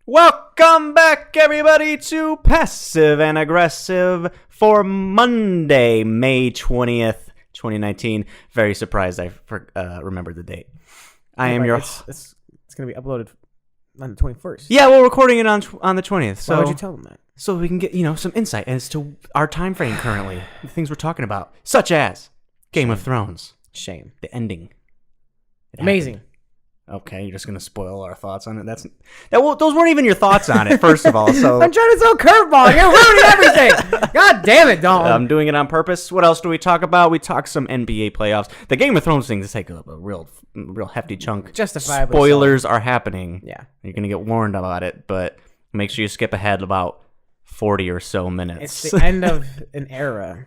Welcome back, everybody, to Passive and Aggressive for Monday, May 20th, 2019. Very surprised I remembered the date. I am your... It's going to be uploaded on the 21st. Yeah, we're recording it on the 20th. So, why would you tell them that? So we can get, some insight as to our time frame currently, the things we're talking about, such as Game of Thrones. Shame. The ending. Amazing. Okay, you're just gonna spoil our thoughts on it. Those weren't even your thoughts on it. First of all, so I'm trying to throw a curveball. You're ruining everything. God damn it, Dalton. I'm doing it on purpose. What else do we talk about? We talk some NBA playoffs. The Game of Thrones thing to take a real hefty chunk. Justifiably. Spoilers are happening. Yeah, you're gonna get warned about it, but make sure you skip ahead about 40 or so minutes. It's the end of an era,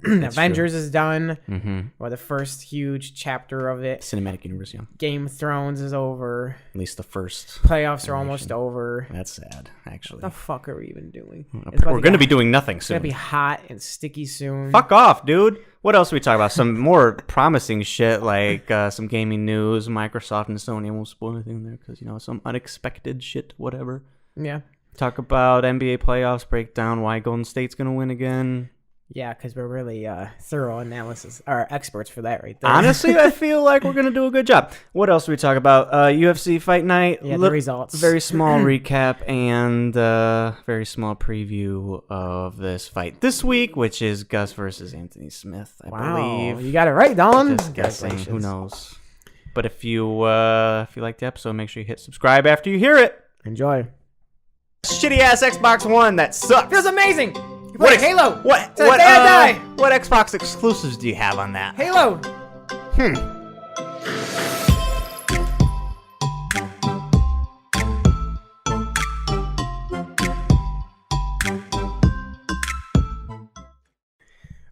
Avengers is done. Mm-hmm. Or the first huge chapter of it. Cinematic universe, yeah. Game of Thrones is over. At least the first. Playoffs are almost over. That's sad, actually. What the fuck are we even doing? We're going to be doing nothing soon. It's going to be hot and sticky soon. Fuck off, dude. What else do we talk about? Some more promising shit, like some gaming news, Microsoft and Sony. I won't spoil anything there because, some unexpected shit, whatever. Yeah. Talk about NBA playoffs, break down why Golden State's going to win again. Yeah, because we're really thorough analysis, or experts for that right there. Honestly, I feel like we're going to do a good job. What else do we talk about? UFC Fight Night. Yeah, the results. Very small recap and very small preview of this fight this week, which is Gus versus Anthony Smith, I believe. You got it right, Don. Just guessing. Who knows? But if you like the episode, make sure you hit subscribe after you hear it. Enjoy. Shitty ass Xbox One that sucks. Feels amazing. What Halo? What Xbox exclusives do you have on that? Halo.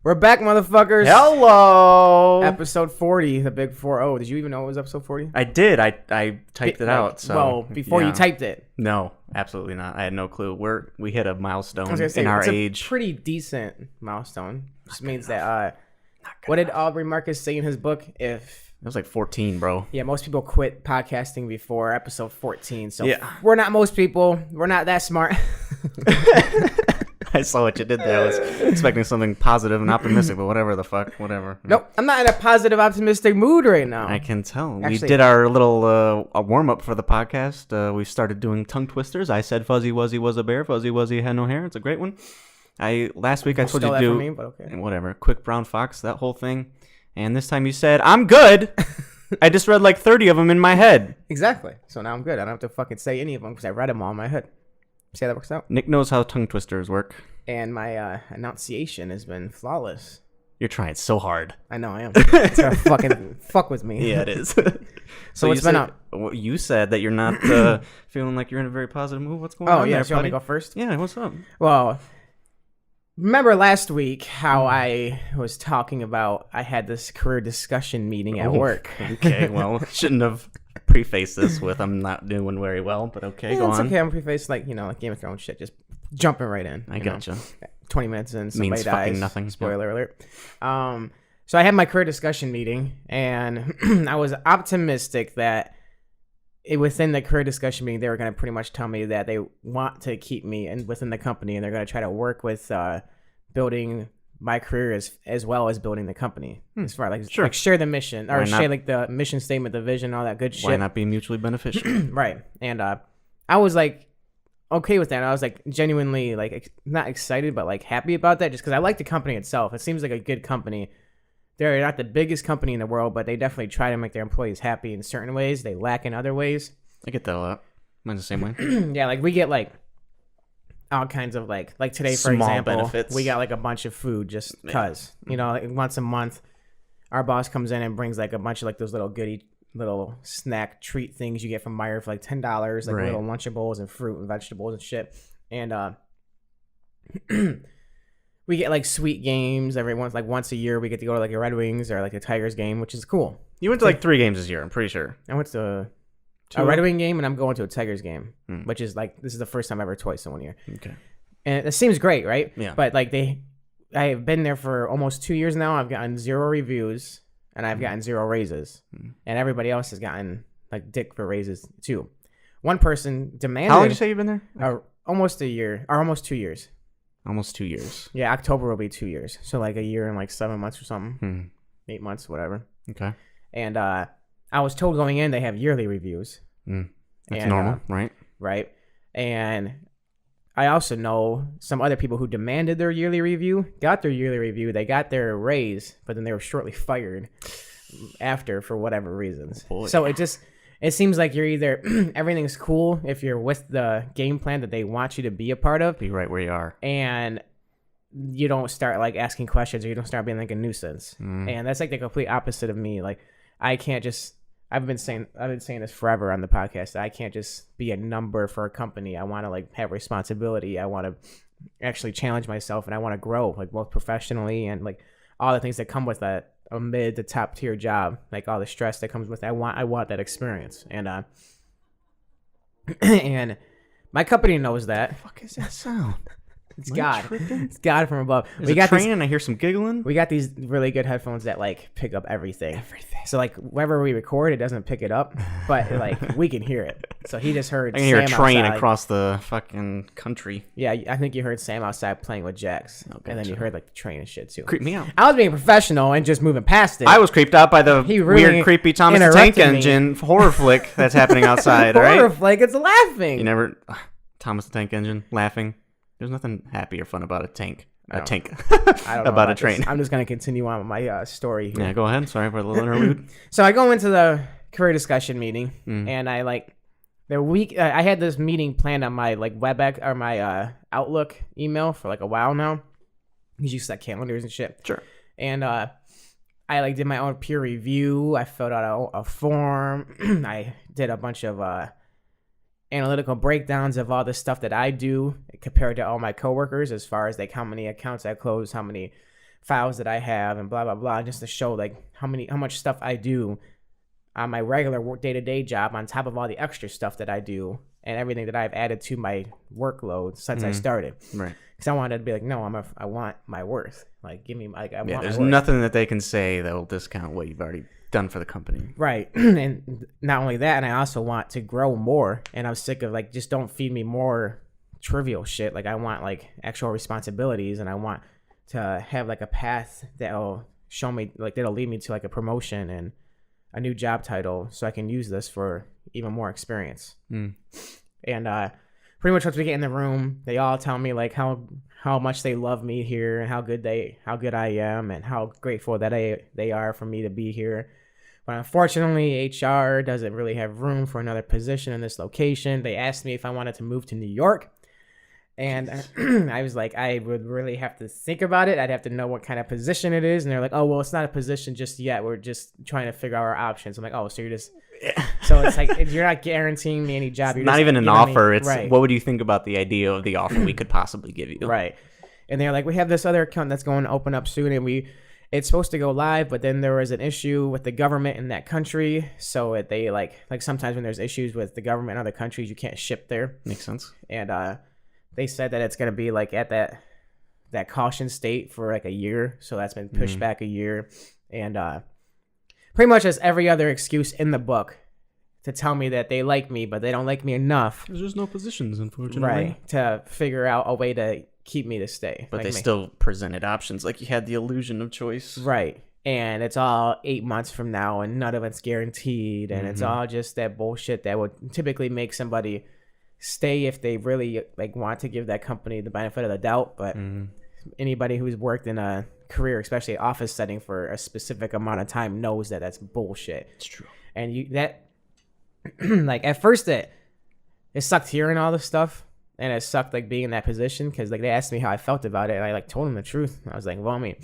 We're back, motherfuckers. Hello. Episode 40, the big 4-0. Did you even know it was episode 40? I did. I typed it out. So well, before you typed it. No, absolutely not. I had no clue. We hit a milestone in our it's age. A pretty decent milestone. Which means that what did Aubrey Marcus say in his book? If it was like 14, bro. Yeah, most people quit podcasting before episode 14. So yeah. We're not most people. We're not that smart. I saw what you did there. I was expecting something positive and optimistic, but whatever the fuck, whatever. Nope, I'm not in a positive, optimistic mood right now. I can tell. Actually, we did our little warm-up for the podcast. We started doing tongue twisters. I said Fuzzy Wuzzy was a bear. Fuzzy Wuzzy had no hair. It's a great one. Last week I told you to do for me, but okay. Whatever. Quick brown fox, that whole thing. And this time you said, I'm good. I just read like 30 of them in my head. Exactly. So now I'm good. I don't have to fucking say any of them because I read them all in my head. See how that works out? Nick knows how tongue twisters work. And my enunciation has been flawless. You're trying so hard. I know I am. It's gonna fucking fuck with me. Yeah, it is. So what's been up? You said that you're not feeling like you're in a very positive mood. What's going on? Oh, yeah. There, So you want me to go first? Yeah, what's up? Well, remember last week how I was talking about I had this career discussion meeting at work? Okay, well, shouldn't have prefaced this with I'm not doing very well, but okay, yeah, go it's on. Okay, I'm prefaced like Game of Thrones shit, just jumping right in. I gotcha. 20 minutes in, somebody means dies. Fucking nothing. Spoiler alert. So I had my career discussion meeting, and I was optimistic that within the career discussion meeting, they were going to pretty much tell me that they want to keep me within the company, and they're going to try to work with building my career as well as building the company. As far like share the mission or share like the mission statement, the vision, all that good shit. Why not be mutually beneficial? Right. And I was like okay with that. And I was like genuinely like not excited but like happy about that just because I like the company itself. It seems like a good company. They're not the biggest company in the world, but they definitely try to make their employees happy in certain ways. They lack in other ways. I get that a lot. Mine's the same way. Yeah, like we get like all kinds of like today, for Small example, benefits. we got like a bunch of food just cause, like once a month, our boss comes in and brings like a bunch of like those little goodie little snack treat things you get from Meijer for like $10, like little Lunchables and fruit and vegetables and shit. And we get like sweet games once a year. We get to go to like a Red Wings or like a Tigers game, which is cool. You went to like 3 games this year, I'm pretty sure. I went to a Red Wing game and I'm going to a Tigers game, which is like this is the first time ever twice in 1 year. Okay. And it seems great, right? Yeah. But like I have been there for almost 2 years now. I've gotten 0 reviews and I've gotten 0 raises, and everybody else has gotten like dick for raises too. one person demanded. How long did you say you've been there? Almost a year, or almost 2 years. Almost 2 years. Yeah, October will be 2 years. So like a year and like 7 months or something. 8 months, whatever. Okay. And I was told going in they have yearly reviews. That's normal, right? Right. And I also know some other people who demanded their yearly review, got their yearly review, they got their raise, but then they were shortly fired after for whatever reasons. Boy. So it seems like you're either everything's cool if you're with the game plan that they want you to be a part of. Be right where you are. And you don't start like asking questions, or you don't start being like a nuisance. And that's like the complete opposite of me. Like I can't just, I've been saying this forever on the podcast. I can't just be a number for a company. I want to like have responsibility. I want to actually challenge myself, and I want to grow like both professionally and like all the things that come with a mid to top tier job, like all the stress that comes with it. I want that experience. And and my company knows that. What the fuck is that sound? It's God. It's God from above. We got train and I hear some giggling. We got these really good headphones that like pick up everything. So like whenever we record, it doesn't pick it up, but like we can hear it. So he just heard. I can hear a train outside. Across the fucking country. Yeah, I think you heard Sam outside playing with Jax, and then you heard like the train and shit too. Creep me out. I was being professional and just moving past it. I was creeped out by the weird, creepy Thomas the Tank Engine horror flick that's happening outside. Horror right? flick. It's laughing. You never Thomas the Tank Engine laughing. There's nothing happy or fun about a tank. I don't about a train. I'm just gonna continue on with my story here. Yeah, go ahead. Sorry for a little interlude. So I go into the career discussion meeting, and I like the week. I had this meeting planned on my like WebEx or my Outlook email for like a while now. You use like calendars and shit. Sure. And I like did my own peer review. I filled out a form. I did a bunch of analytical breakdowns of all the stuff that I do compared to all my coworkers, as far as like how many accounts I close, how many files that I have, and blah blah blah, just to show like how much stuff I do on my regular day-to-day job on top of all the extra stuff that I do and everything that I've added to my workload since I started. Right. Because I wanted to be like, no, I want my worth. Like, give me like I want. Yeah, there's my worth. nothing that they can say that will discount what you've already done for the company. Right. And not only that, and I also want to grow more, and I'm sick of like, just don't feed me more trivial shit. Like I want like actual responsibilities, and I want to have like a path that'll show me like that'll lead me to like a promotion and a new job title, so I can use this for even more experience. And pretty much once we get in the room, they all tell me like how much they love me here, and how good I am, and how grateful that they are for me to be here. But unfortunately, HR doesn't really have room for another position in this location. They asked me if I wanted to move to New York. And I was like, I would really have to think about it. I'd have to know what kind of position it is. And they're like, oh, well, it's not a position just yet. We're just trying to figure out our options. I'm like, oh, so you're just... So it's like, you're not guaranteeing me any job. You're not just even an offer. It's right. What would you think about the idea of the offer we could possibly give you? Right. And they're like, we have this other account that's going to open up soon, and it's supposed to go live, but then there was an issue with the government in that country. So they like sometimes when there's issues with the government in other countries, you can't ship there. Makes sense. And they said that it's going to be like at that caution state for like a year. So that's been pushed back a year. And pretty much as every other excuse in the book to tell me that they like me, but they don't like me enough. There's just no positions, unfortunately. Right. To figure out a way to keep me to stay. But they still presented options, like you had the illusion of choice. Right. And it's all 8 months from now, and none of it's guaranteed. And it's all just that bullshit that would typically make somebody stay if they really like want to give that company the benefit of the doubt. But anybody who's worked in a career, especially office setting, for a specific amount of time knows that that's bullshit. It's true. And like at first it sucked hearing all this stuff, and it sucked like being in that position, because like they asked me how I felt about it, and I like told them the truth. I was like, well, I mean,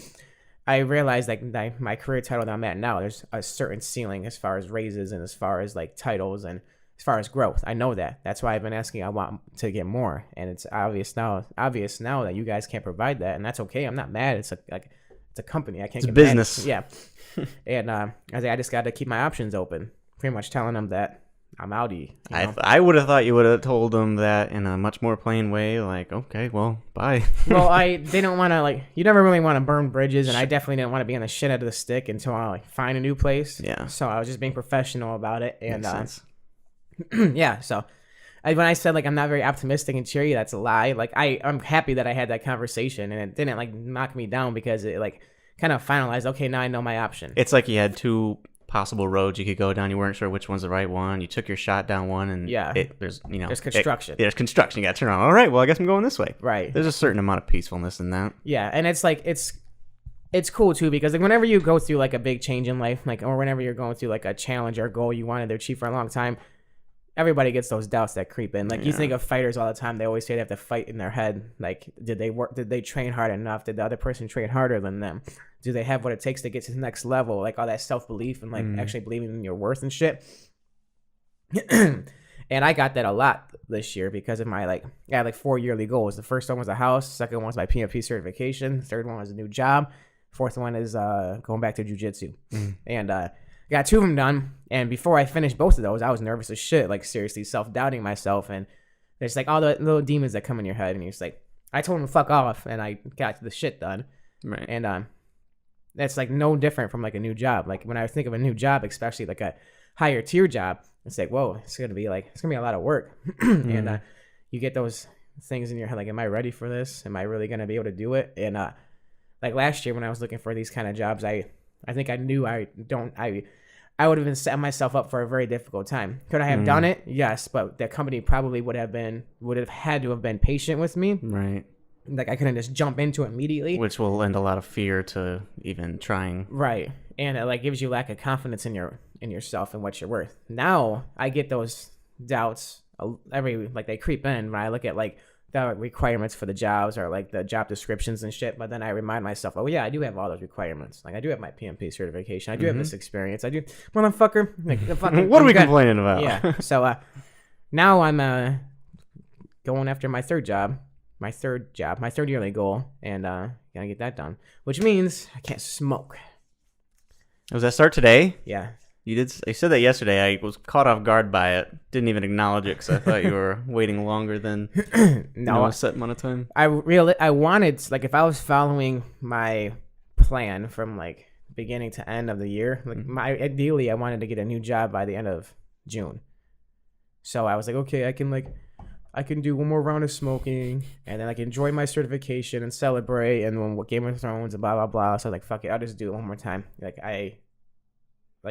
I realized like my career title that I'm at now, there's a certain ceiling as far as raises and as far as like titles and as far as growth. I know that. That's why I've been asking. I want to get more, and it's obvious now that you guys can't provide that, and that's okay. I'm not mad. It's a company. I can't. It's business. Mad. Yeah. And I just got to keep my options open. Pretty much telling them that I'm outie. I would have thought you would have told them that in a much more plain way, like, okay, well, bye. Well, they don't want to, like, you never really want to burn bridges, and I definitely didn't want to be on the shit end of the stick until I like find a new place. Yeah. So I was just being professional about it, and Makes sense. yeah. So when I said like I'm not very optimistic and cheery, that's a lie. Like I'm happy that I had that conversation and it didn't like knock me down because it like kind of finalized. Okay, now I know my option. It's like you had two possible roads you could go down. You weren't sure which one's the right one. You took your shot down one, and there's construction. There's construction. You got to turn around. All right, well, I guess I'm going this way. Right. There's a certain amount of peacefulness in that. Yeah, and it's like it's cool too because like whenever you go through like a big change in life, like or whenever you're going through like a challenge or goal you wanted to achieve for a long time, everybody gets those doubts that creep in. Like you think of fighters all the time, they always say they have to fight in their head. Like did they train hard enough? Did the other person train harder than them? Do they have what it takes to get to the next level? Like all that self-belief and like actually believing in your worth and shit. And I got that a lot this year because of my I had like 4 yearly goals. The first one was a house. Second one was my PMP certification. Third one was a new job. Fourth one is going back to jiu-jitsu. And got 2 of them done. And before I finished both of those, I was nervous as shit, like seriously self-doubting myself. And there's like all the little demons that come in your head. And you're just like, I told him to fuck off and I got the shit done. Right. And that's like no different from like a new job. Like when I think of a new job, especially like a higher tier job, it's like, whoa, it's gonna be a lot of work. And you get those things in your head, like, am I ready for this? Am I really gonna be able to do it? And like last year when I was looking for these kind of jobs, I think I knew I would have been setting myself up for a very difficult time. Could I have done it? Yes, but the company probably would have had to have been patient with me. Right. Like I couldn't just jump into it immediately, which will lend a lot of fear to even trying. Right, and it like gives you lack of confidence in yourself and what you're worth. Now I get those doubts they creep in when I look at like the requirements for the jobs or like the job descriptions and shit. But then I remind myself, oh yeah, I do have all those requirements. Like I do have my PMP certification. I do have this experience. I do, motherfucker. Like the fucking what are we complaining about? Yeah. So now I'm going after my third yearly goal, and gotta get that done, which means I can't smoke. Does that start today? Yeah. You said that yesterday. I was caught off guard by it. Didn't even acknowledge it because I thought you were waiting longer than a set amount of time. I wanted, like, if I was following my plan from like beginning to end of the year, like ideally I wanted to get a new job by the end of June. So I was like, okay, I can do one more round of smoking, and then I can enjoy my certification and celebrate, and then Game of Thrones and blah, blah, blah. So I was like, fuck it, I'll just do it one more time.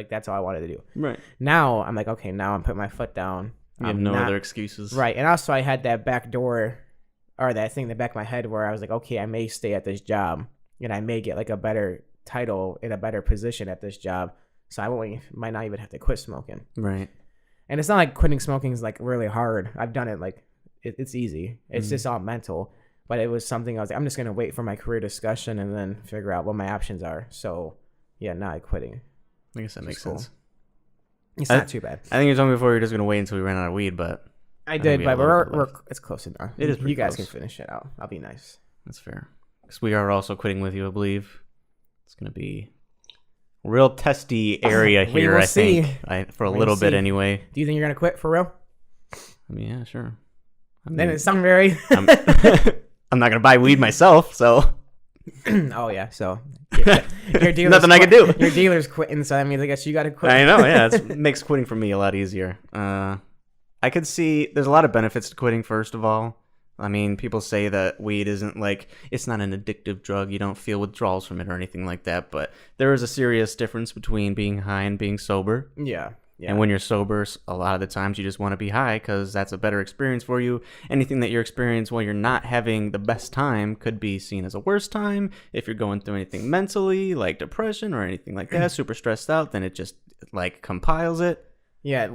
That's all I wanted to do. Right. Now, I'm like, okay, now I'm putting my foot down. You have no other excuses. Right. And also I had that back door, or that thing in the back of my head where I was like, okay, I may stay at this job, and I may get like a better title in a better position at this job. So might not even have to quit smoking. Right. And it's not like quitting smoking is like really hard. I've done it like, it's easy. It's just all mental. But it was something I was like, I'm just going to wait for my career discussion and then figure out what my options are. So, yeah, not quitting. I guess that makes sense. It's not too bad. I think you told me before you're just going to wait until we ran out of weed, but... I did, but it's close enough. It is pretty You guys close. can finish it out. I'll be nice. That's fair. Because we are also quitting with you, I believe. It's going to be a real testy area here, I think. For a little bit anyway. Do you think you're going to quit for real? I mean, yeah, sure. Then it sounds very... I'm not going to buy weed myself, so... Oh, yeah, so... Your dealer's nothing I can do. Your dealer's quitting, so that means I guess you got to quit. I know, yeah. It makes quitting for me a lot easier. I could see... There's a lot of benefits to quitting, first of all. I mean, people say that weed isn't like... It's not an addictive drug. You don't feel withdrawals from it or anything like that. But there is a serious difference between being high and being sober. Yeah. And when you're sober, a lot of the times you just want to be high because that's a better experience for you. Anything that you're experiencing while you're not having the best time could be seen as a worse time. If you're going through anything mentally, like depression or anything like that, super stressed out, then it just like compiles it. Yeah,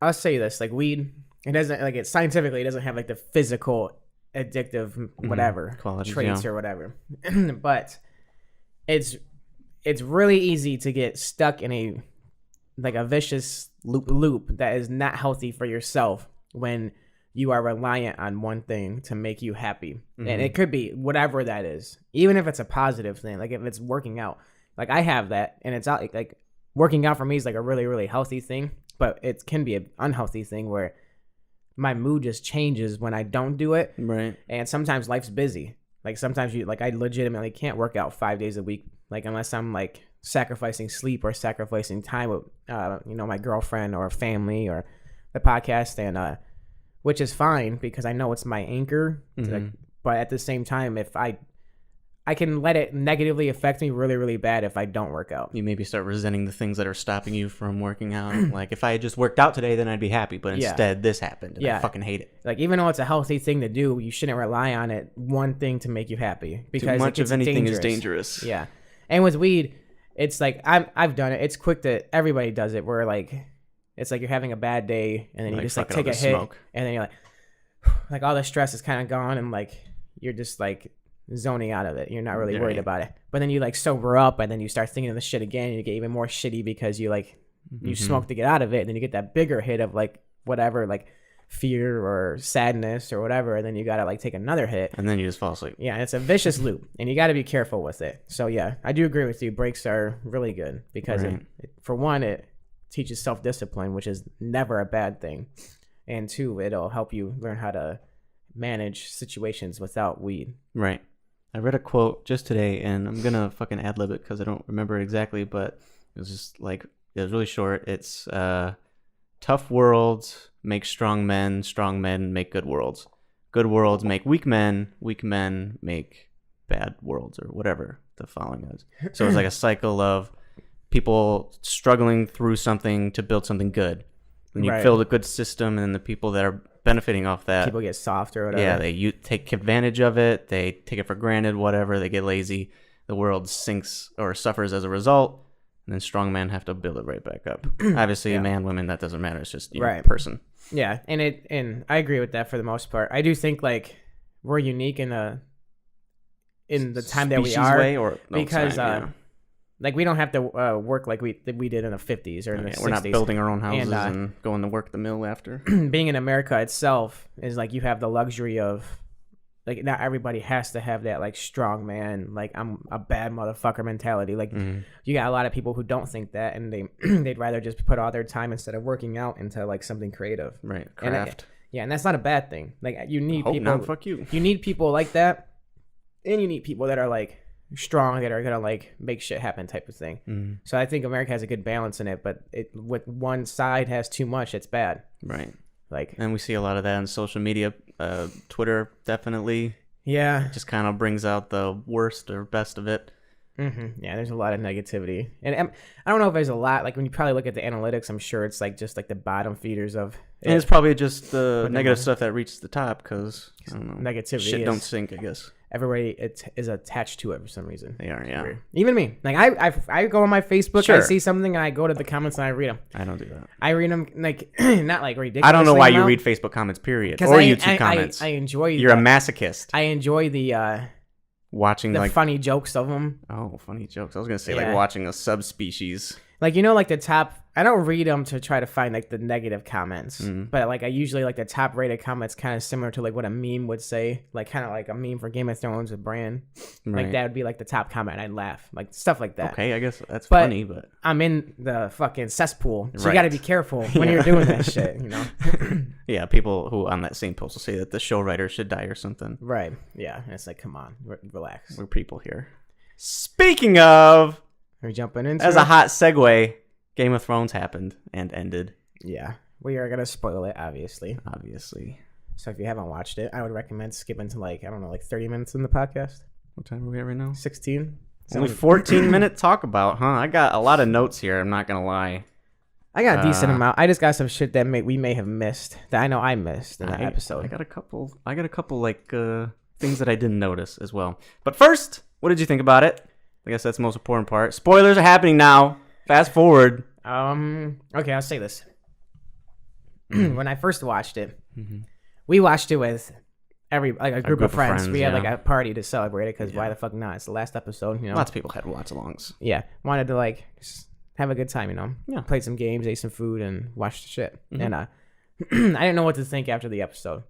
I'll say this: like weed, it doesn't like it scientifically. It doesn't have like the physical addictive whatever qualities, traits or whatever, but it's really easy to get stuck in a vicious loop that is not healthy for yourself when you are reliant on one thing to make you happy. And it could be whatever that is, even if it's a positive thing, like if it's working out. Like I have that, and it's like working out for me is like a really, really healthy thing, but it can be an unhealthy thing where my mood just changes when I don't do it. Right. And sometimes life's busy. Like sometimes I legitimately can't work out 5 days a week, like unless I'm like sacrificing sleep or sacrificing time with my girlfriend or family or the podcast. And which is fine because I know it's my anchor. But at the same time, if I can let it negatively affect me really, really bad if I don't work out. You maybe start resenting the things that are stopping you from working out. Like, if I had just worked out today, then I'd be happy. But instead, this happened. And I fucking hate it. Like, even though it's a healthy thing to do, you shouldn't rely on it one thing to make you happy. Because too much of anything is dangerous. Yeah. And with weed, it's like, I've done it. It's quick to, everybody does it, where like, it's like you're having a bad day, and then you just like take a hit, and then you're like all the stress is kind of gone, and like, you're just like, zoning out of it. You're not really worried about it. But then you like sober up, and then you start thinking of the shit again, and you get even more shitty because you like you smoke to get out of it, and then you get that bigger hit of like whatever, like fear or sadness or whatever, and then you gotta like take another hit, and then you just fall asleep. Yeah, it's a vicious loop, and you got to be careful with it. So yeah, I do agree with you. Breaks are really good because for one, it teaches self-discipline, which is never a bad thing, and two, it'll help you learn how to manage situations without weed. Right. I read a quote just today, and I'm gonna fucking ad-lib it because I don't remember it exactly, but it was just like, it was really short. It's tough worlds make strong men make good worlds make weak men make bad worlds, or whatever the following is. So it's like a cycle of people struggling through something to build something good. And you build a good system, and then the people that are benefiting off that, people get soft or whatever. Yeah, you take advantage of it. They take it for granted, whatever. They get lazy. The world sinks or suffers as a result, and then strong men have to build it right back up. Obviously, man, women, that doesn't matter. It's just person. Yeah, and I agree with that for the most part. I do think like we're unique in the time that we are, because like we don't have to work like we did in the 50s or in the 60s. We're not building our own houses and going to work the mill after. Being in America itself is like you have the luxury of like not everybody has to have that like strong man, like I'm a bad motherfucker mentality. Like you got a lot of people who don't think that, and they'd rather just put all their time instead of working out into like something creative. Right. Craft. And that's not a bad thing. Like you need people. Not, fuck you. You need people like that, and you need people that are like strong, that are gonna like make shit happen type of thing. So I think America has a good balance in it, but with one side has too much, it's bad. Right. Like, and we see a lot of that on social media. Twitter definitely just kind of brings out the worst or best of it. Yeah, there's a lot of negativity, and I don't know if there's a lot, like when you probably look at the analytics, I'm sure it's like just like the bottom feeders of it. And it's probably just the negative stuff that reaches the top, because I don't know, negativity shit don't sink, I guess. Everybody is attached to it for some reason. They are, yeah. Even me. Like I go on my Facebook, I see something, and I go to the comments and I read them. I don't do that. I read them like not like ridiculous. I don't know why you read Facebook comments, period, or YouTube comments. I enjoy. You're a masochist. I enjoy the watching the like funny jokes of them. Oh, funny jokes! I was gonna say like watching a subspecies. Like, like the top, I don't read them to try to find like the negative comments, but like I usually like the top rated comments, kind of similar to like what a meme would say, like kind of like a meme for Game of Thrones with Bran. Like that would be like the top comment. I'd laugh, like stuff like that. Okay, I guess that's funny, but I'm in the fucking cesspool, so you got to be careful when you're doing that shit, Yeah, people who on that same post will say that the show writer should die or something. Right. Yeah, and it's like, come on, relax. We're people here. Speaking of. Are we jumping into as a hot segue, Game of Thrones happened and ended. Yeah, we are gonna spoil it, obviously. So if you haven't watched it, I would recommend skipping to like 30 minutes in the podcast. What time are we at right now? 16. Only 14-minute talk about, huh? I got a lot of notes here. I'm not gonna lie. I got a decent amount. I just got some shit that we may have missed, that I know I missed in that episode. I got a couple like things that I didn't notice as well. But first, what did you think about it? I guess that's the most important part. Spoilers are happening now. Fast forward. Okay, I'll say this. When I first watched it, we watched it with a group of friends. We had like a party to celebrate it, because why the fuck not? It's the last episode, Lots of people had watch-alongs. Yeah, wanted to like just have a good time, Yeah. Played some games, ate some food, and watched the shit. And I didn't know what to think after the episode.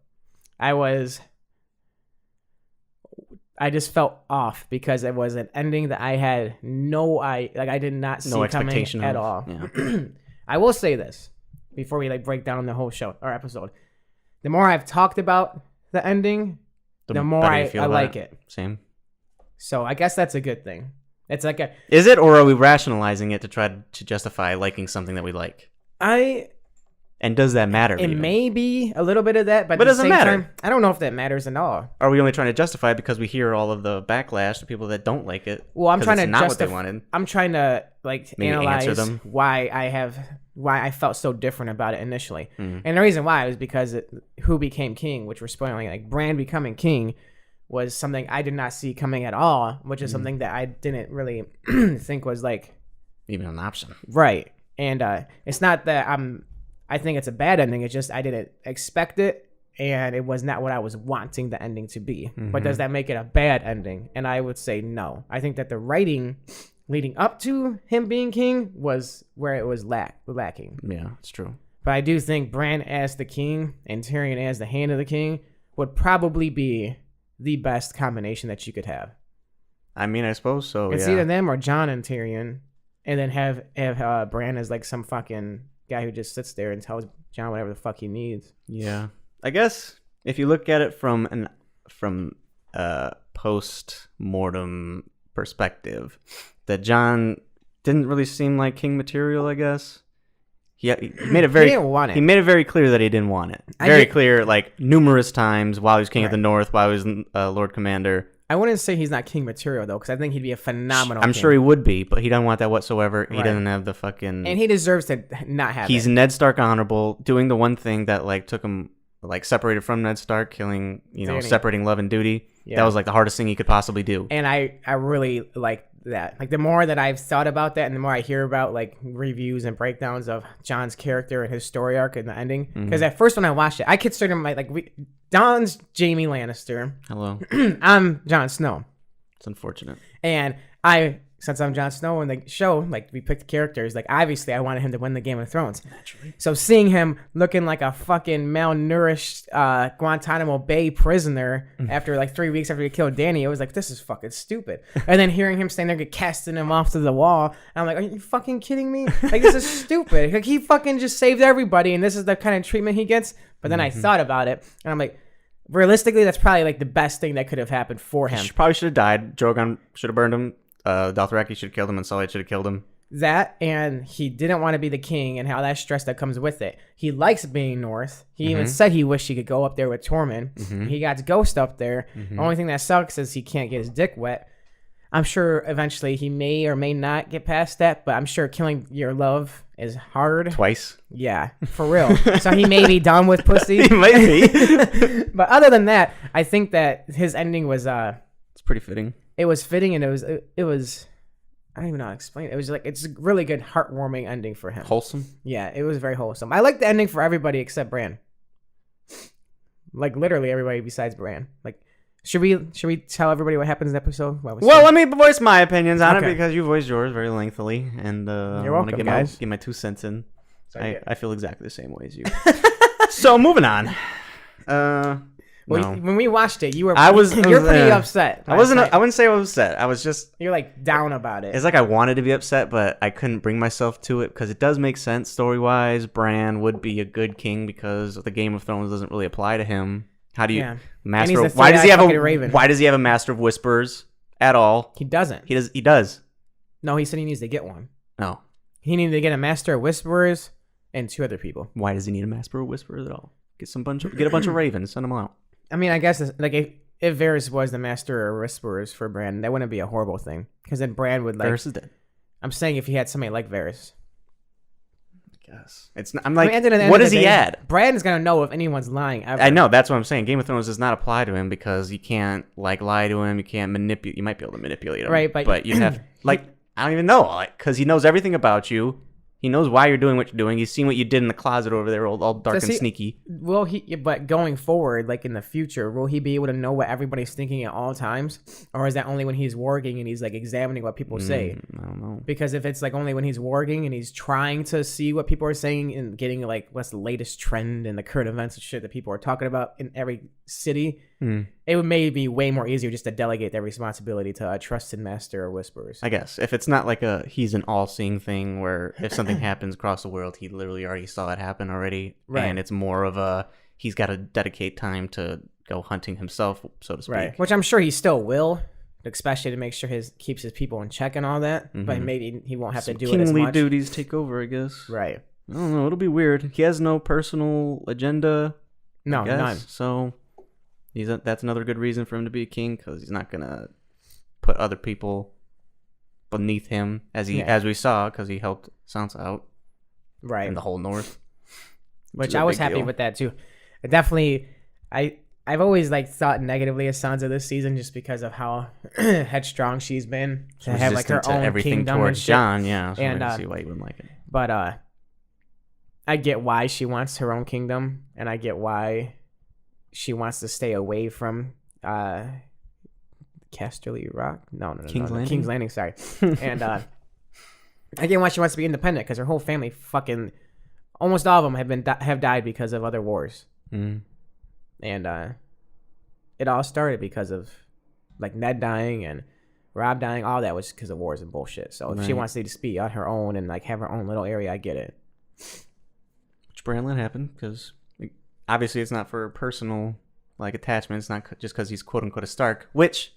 I just felt off, because it was an ending that I had I did not see coming at all. Yeah. I will say this before we break down the whole show or episode. The more I've talked about the ending, the more I like it. Same. So I guess that's a good thing. It's like Is it, or are we rationalizing it to try to justify liking something that we like? And does that matter? It may be a little bit of that, but at it the doesn't same matter. time, I don't know if that matters at all. Are we only trying to justify it because we hear all of the backlash to people that don't like it? Well, I'm 'Cause trying it's to not what justify. they wanted. I'm trying to like Maybe answer analyze them. why I felt so different about it initially, and the reason why was because who became king, which we're spoiling. Like Bran becoming king was something I did not see coming at all, which is something that I didn't really think was like Even an option. right. And it's not that I think it's a bad ending. It's just I didn't expect it, and it was not what I was wanting the ending to be. But does that make it a bad ending? And I would say no. I think that the writing leading up to him being king was where it was lacking. Yeah, it's true. But I do think Bran as the king and Tyrion as the hand of the king would probably be the best combination that you could have. I mean, I suppose so. It's yeah. either them or Jon and Tyrion, and then have Bran as like some fucking guy who just sits there and tells Jon whatever the fuck he needs. Yeah, I guess if you look at it from post-mortem perspective, that Jon didn't really seem like king material. I guess he made it very. He didn't want it. He made it very clear that he didn't want it. Clear, like numerous times while he was king of the North, while he was Lord Commander. I wouldn't say he's not king material though, because I think he'd be a phenomenal. I'm king. sure he would be, but he doesn't want that whatsoever. He Right. doesn't have the fucking. And he deserves to not have He's it. Ned Stark honorable, doing the one thing that like took him like separated from Ned Stark, killing Dany. separating love and duty. Yeah. That was like the hardest thing he could possibly do. And I really like that. Like the more that I've thought about that, and the more I hear about like reviews and breakdowns of Jon's character and his story arc and the ending. Because at first when I watched it, I considered him Don's Jaime Lannister. Hello, I'm Jon Snow. it's unfortunate. And since I'm Jon Snow in the show, like we picked characters, like obviously I wanted him to win the Game of Thrones. Naturally. So seeing him looking like a fucking malnourished Guantanamo Bay prisoner after like 3 weeks after he killed Dany, it was like, this is fucking stupid. And then hearing him standing there casting him off to the wall, and I'm like, are you fucking kidding me? Like this is stupid. Like he fucking just saved everybody, and this is the kind of treatment he gets. But then I thought about it, and I'm like, realistically, that's probably like the best thing that could have happened for him. He probably should have died. Drogon should have burned him. Dothraki should have killed him, and Sully should have killed him. That, and he didn't want to be the king, and how that stress that comes with it. He likes being North. He even said he wished he could go up there with Tormund. He got Ghost up there. The only thing that sucks is he can't get his dick wet. I'm sure eventually he may or may not get past that, but I'm sure killing your love is hard. Twice. Yeah, for real. So he may be done with pussy. He might be. But other than that, I think that his ending was It's pretty fitting. it was fitting, and it was I don't even know how to explain it. It was like it's a really good heartwarming ending for him. Wholesome. Yeah, it was very wholesome. I like the ending for everybody except Bran. Like literally everybody besides Bran. Like should we tell everybody what happens in the episode? Well, let me voice my opinions on Okay. it because you voiced yours very lengthily, and You're I want to welcome, guys. get my 2 cents in. Sorry, I feel exactly the same way as you. So moving on. No. When we watched it, you were I was you're pretty upset. I wasn't. I wouldn't say I was upset. I was just. You're like down about it. It's like I wanted to be upset, but I couldn't bring myself to it because it does make sense story wise. Bran would be a good king because the Game of Thrones doesn't really apply to him. How do you master? And he's a Why does he have fucking a raven. Why does he have a Master of Whispers at all? He doesn't. He does. No, he said he needs to get one. No. He needed to get a Master of Whisperers and 2 other people. Why does he need a Master of Whispers at all? Get a bunch of ravens, send them out. I mean, I guess like if Varys was the Master of Whisperers for Bran, that wouldn't be a horrible thing because then Bran would like. Varys is dead. I'm saying if he had somebody like Varys. I guess it's. Not, I'm like, at the end what of does the he day, add? Bran is gonna know if anyone's lying ever. I know that's what I'm saying. Game of Thrones does not apply to him because you can't like lie to him. You can't manipulate. You might be able to manipulate him, Right, but you have like I don't even know, like because he knows everything about you. He knows why you're doing what you're doing. He's seen what you did in the closet over there, all dark Does and he- sneaky. Will he? But going forward, like in the future, will he be able to know what everybody's thinking at all times, or is that only when he's warging and he's like examining what people say? I don't know. Because if it's like only when he's warging and he's trying to see what people are saying and getting like what's the latest trend and the current events and shit that people are talking about in every city, it would maybe be way more easier just to delegate that responsibility to a trusted master or whisperers. I guess if it's not like he's an all-seeing thing where if something happens across the world, he literally already saw it happen already, Right. and it's more of a he's got to dedicate time to go hunting himself, so to speak. Right. Which I'm sure he still will, especially to make sure keeps his people in check and all that. But maybe he won't have to do it as Kingly much. duties take over, I guess. Right. I don't know. It'll be weird. He has no personal agenda. No, none. So that's another good reason for him to be a king, because he's not gonna put other people beneath him, as we saw, because he helped Sansa out, right, in the whole North. Which I was happy with that too. It definitely, I've always like thought negatively of Sansa this season just because of how headstrong she's been to have like her own everything kingdom towards and shit. Jon. Yeah, so And, I can see why you wouldn't like it. But I get why she wants her own kingdom, and I get why she wants to stay away from Casterly Rock. No, King's Landing? King's Landing. Sorry, and I get why she wants to be independent because her whole family, fucking, almost all of them have died because of other wars, and it all started because of like Ned dying and Rob dying. All that was because of wars and bullshit. So if she wants to just be on her own and like have her own little area, I get it. Which Bran let happen, because obviously it's not for personal like attachment. It's not just because he's quote unquote a Stark. Which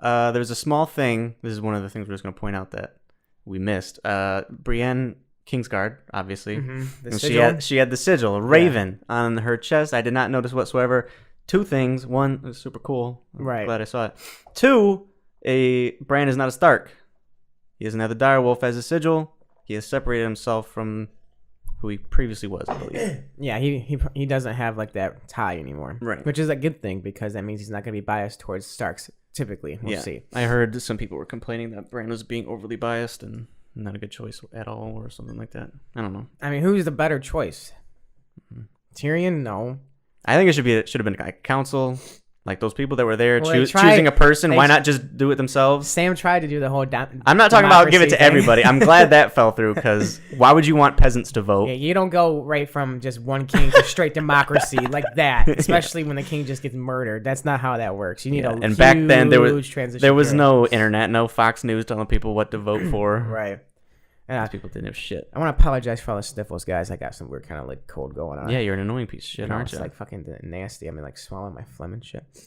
there's a small thing. This is one of the things we're just going to point out that we missed. Brienne Kingsguard, obviously. Mm-hmm. She had the sigil, a raven, on her chest. I did not notice whatsoever. Two things. One, it was super cool. I'm glad I saw it. Two, Bran is not a Stark. He doesn't have the direwolf as a sigil. He has separated himself from who he previously was, I believe. Yeah, he doesn't have like that tie anymore. Right. Which is a good thing, because that means he's not going to be biased towards Starks, typically. We'll see. I heard some people were complaining that Bran was being overly biased and not a good choice at all, or something like that. I don't know. I mean, who's the better choice? Mm-hmm. Tyrion? No. I think it should have been like a council, like those people that were there choosing a person. Why not just do it themselves? Sam tried to do the whole. I'm not talking about give it to everybody. I'm glad that fell through, because why would you want peasants to vote? Yeah, you don't go right from just one king to straight democracy like that, especially when the king just gets murdered. That's not how that works. You need a huge back then there was period. No internet, no Fox News telling people what to vote for. Right. And people didn't have shit. I want to apologize for all the sniffles, guys. I got some weird kind of like cold going on. Yeah, you're an annoying piece of shit, aren't you? It's like fucking nasty. I mean, like swallowing my phlegm and shit. You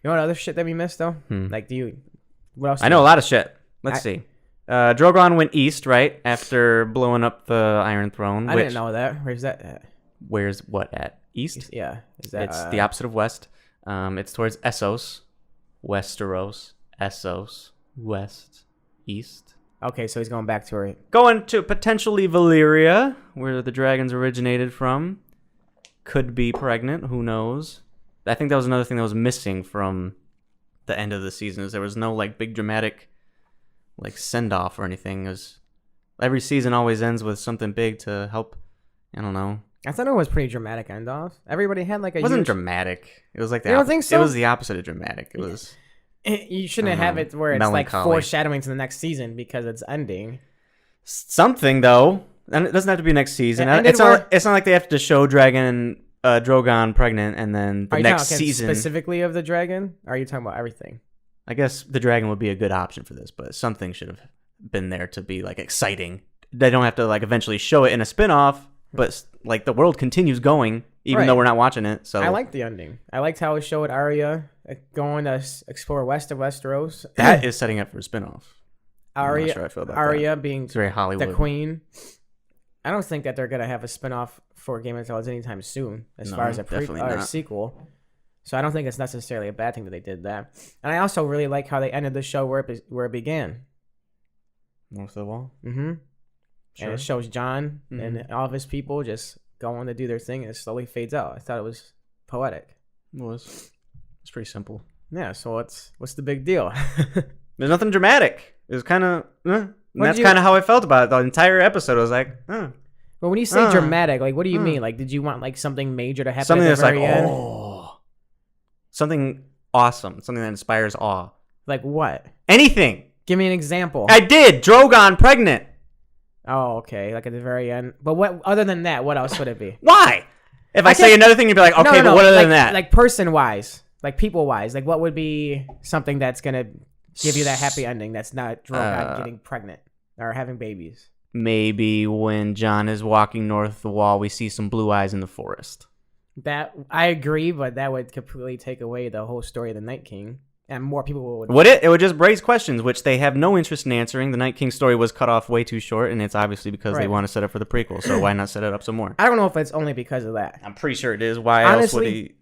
know what other shit that we missed though? Like, what else? I know a lot of shit. Let's see. Drogon went east, right, after blowing up the Iron Throne. I didn't know that. Where's that at? Where's what at? East? Yeah. Is that? It's the opposite of west. It's towards Essos, Westeros, Essos, west, east. Okay, so he's going back to her. Going to potentially Valyria, where the dragons originated from. Could be pregnant. Who knows? I think that was another thing that was missing from the end of the season, is there was no like big dramatic like send off or anything. It was, every season always ends with something big to help. I don't know. I thought it was pretty dramatic end off. Everybody had like a. It wasn't dramatic. It was like the You don't think so? It was the opposite of dramatic. It was. You shouldn't have it where it's melancholy. like foreshadowing to the next season because it's ending. Something though, and it doesn't have to be next season. It's not like they have to show Drogon pregnant and then the next season specifically of the dragon. Or are you talking about everything? I guess the dragon would be a good option for this, but something should have been there to be like exciting. They don't have to like eventually show it in a spin-off, but like the world continues going even though we're not watching it. So I liked the ending. I liked how it showed Arya going to explore west of Westeros. That is setting up for a spin-off. Arya, I'm not sure I feel about Arya that. being It's very Hollywood. the queen. I don't think that they're gonna have a spin-off for Game of Thrones anytime soon, as far as a sequel. So I don't think it's necessarily a bad thing that they did that. And I also really like how they ended the show where it began. North of the Wall. Mm-hmm. Sure. And it shows Jon and all of his people just going to do their thing, and it slowly fades out. I thought it was poetic. It was. It's pretty simple. Yeah. So what's the big deal? There's nothing dramatic. It was kind of. That's kind of how I felt about it. The entire episode, I was like, Well, when you say dramatic, like, what do you mean? Like, did you want like something major to happen? Something at the that's like, very end? something awesome, something that inspires awe. Like what? Anything. Give me an example. I did. Drogon pregnant. Oh, okay. Like at the very end. But what? Other than that, what else would it be? Why? If I say another thing, you'd be like, okay, but what other than that? Like person-wise, like people-wise, like what would be something that's gonna give you that happy ending? That's not Drogon getting pregnant or having babies. Maybe when Jon is walking north of the wall, we see some blue eyes in the forest. That I agree, but that would completely take away the whole story of the Night King. and more people would. Would it? It would just raise questions, which they have no interest in answering. The Night King story was cut off way too short, and it's obviously because they want to set up for the prequel. So why not set it up some more? I don't know if it's only because of that. I'm pretty sure it is. Why else would he?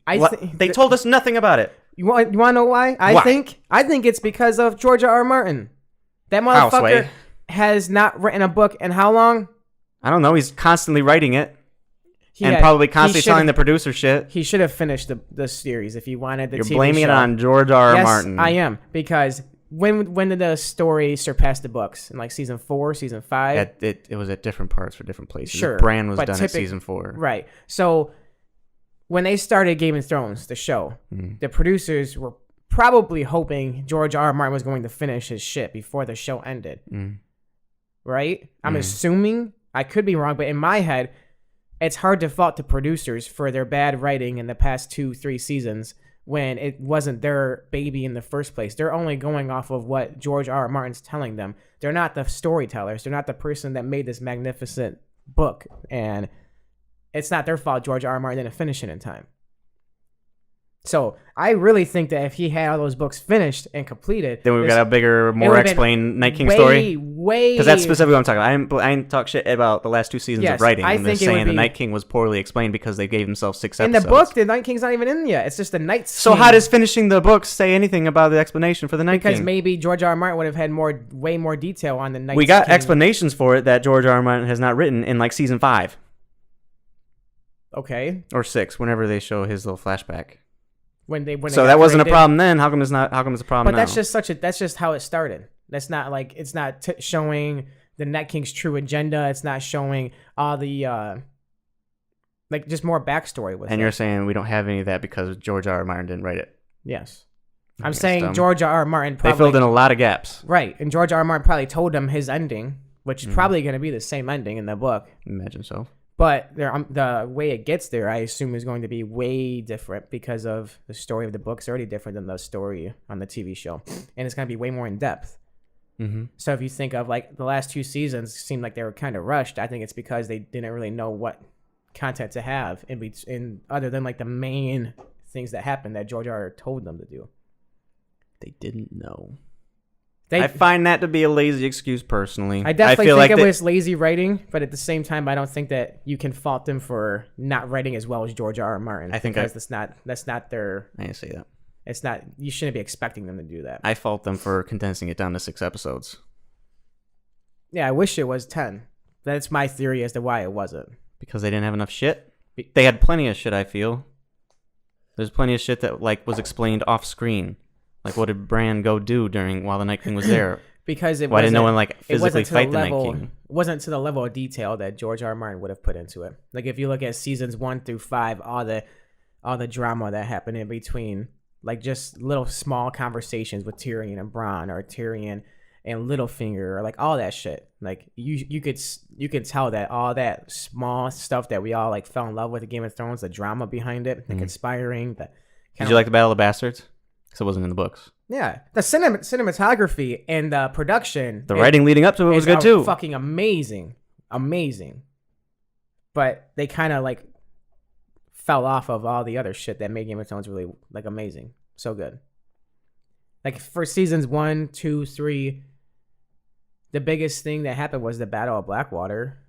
They told us nothing about it. You want to know why? I think it's because of George R. Martin. That motherfucker has not written a book in how long? I don't know. He's constantly writing it. Probably constantly telling the producer shit. He should have finished the series if he wanted the TV show. You're blaming it on George R. Martin. Yes, I am. Because when did the story surpass the books? In like season 4, season 5? It was at different parts for different places. Sure. The brand was done at season 4. Right. So when they started Game of Thrones, the show, the producers were probably hoping George R. Martin was going to finish his shit before the show ended. Right? I'm assuming. I could be wrong, but in my head, it's hard to fault the producers for their bad writing in the past 2-3 seasons when it wasn't their baby in the first place. They're only going off of what George R. Martin's telling them. They're not the storytellers. They're not the person that made this magnificent book. And it's not their fault George R. Martin didn't finish it in time. So I really think that if he had all those books finished and completed, then we've got a bigger, more explained Night King story. Because that's specifically what I'm talking about. I didn't talk shit about the last 2 seasons of writing. And they're saying the Night King was poorly explained because they gave themselves 6 episodes. In the book, the Night King's not even in yet. It's just the Night. So how does finishing the book say anything about the explanation for the Night King? Because maybe George R. R. Martin would have had way more detail on the Night King. We got explanations for it that George R. R. Martin has not written in like season 5. Okay. Or 6, whenever they show his little flashback. So that wasn't a problem then. How come it's not? How come it's a problem now? But that's just how it started. That's not like it's not showing the Night King's true agenda. It's not showing all the like just more backstory with it. And you're saying we don't have any of that because George R. R. Martin didn't write it. Yes. I'm saying George R. R. Martin they filled in a lot of gaps. Right. And George R. R. Martin probably told them his ending, which is probably going to be the same ending in the book. Imagine so. But the way it gets there, I assume, is going to be way different because of the story of the book's already different than the story on the TV show. And it's going to be way more in depth. So if you think of like the last 2 seasons seemed like they were kind of rushed, I think it's because they didn't really know what content to have in other than like the main things that happened that George R. R. told them to do. They didn't know. I find that to be a lazy excuse personally. I definitely think it was lazy writing, but at the same time, I don't think that you can fault them for not writing as well as George R. R. Martin. I think that's not their. I didn't say that. It's not. You shouldn't be expecting them to do that. I fault them for condensing it down to 6 episodes. Yeah, I wish it was 10. That's my theory as to why it wasn't. Because they didn't have enough shit. They had plenty of shit. I feel there's plenty of shit that like was explained off screen. Like, what did Bran go do while the Night King was there? Because why didn't no one like physically fight the Night King? It wasn't to the level of detail that George R. R. Martin would have put into it. Like, if you look at seasons 1 through 5, all the drama that happened in between, like just little small conversations with Tyrion and Bronn, or Tyrion and Littlefinger, or like all that shit. Like you could tell that all that small stuff that we all like fell in love with in Game of Thrones, the drama behind it, the conspiring. Did you like the Battle of the Bastards? Because it wasn't in the books. Yeah, the cinematography and the production, the writing leading up to it was good too. Fucking amazing. But they kind of like fell off of all the other shit that made Game of Thrones really like amazing, so good. Like for seasons 1, 2, 3, the biggest thing that happened was the Battle of Blackwater,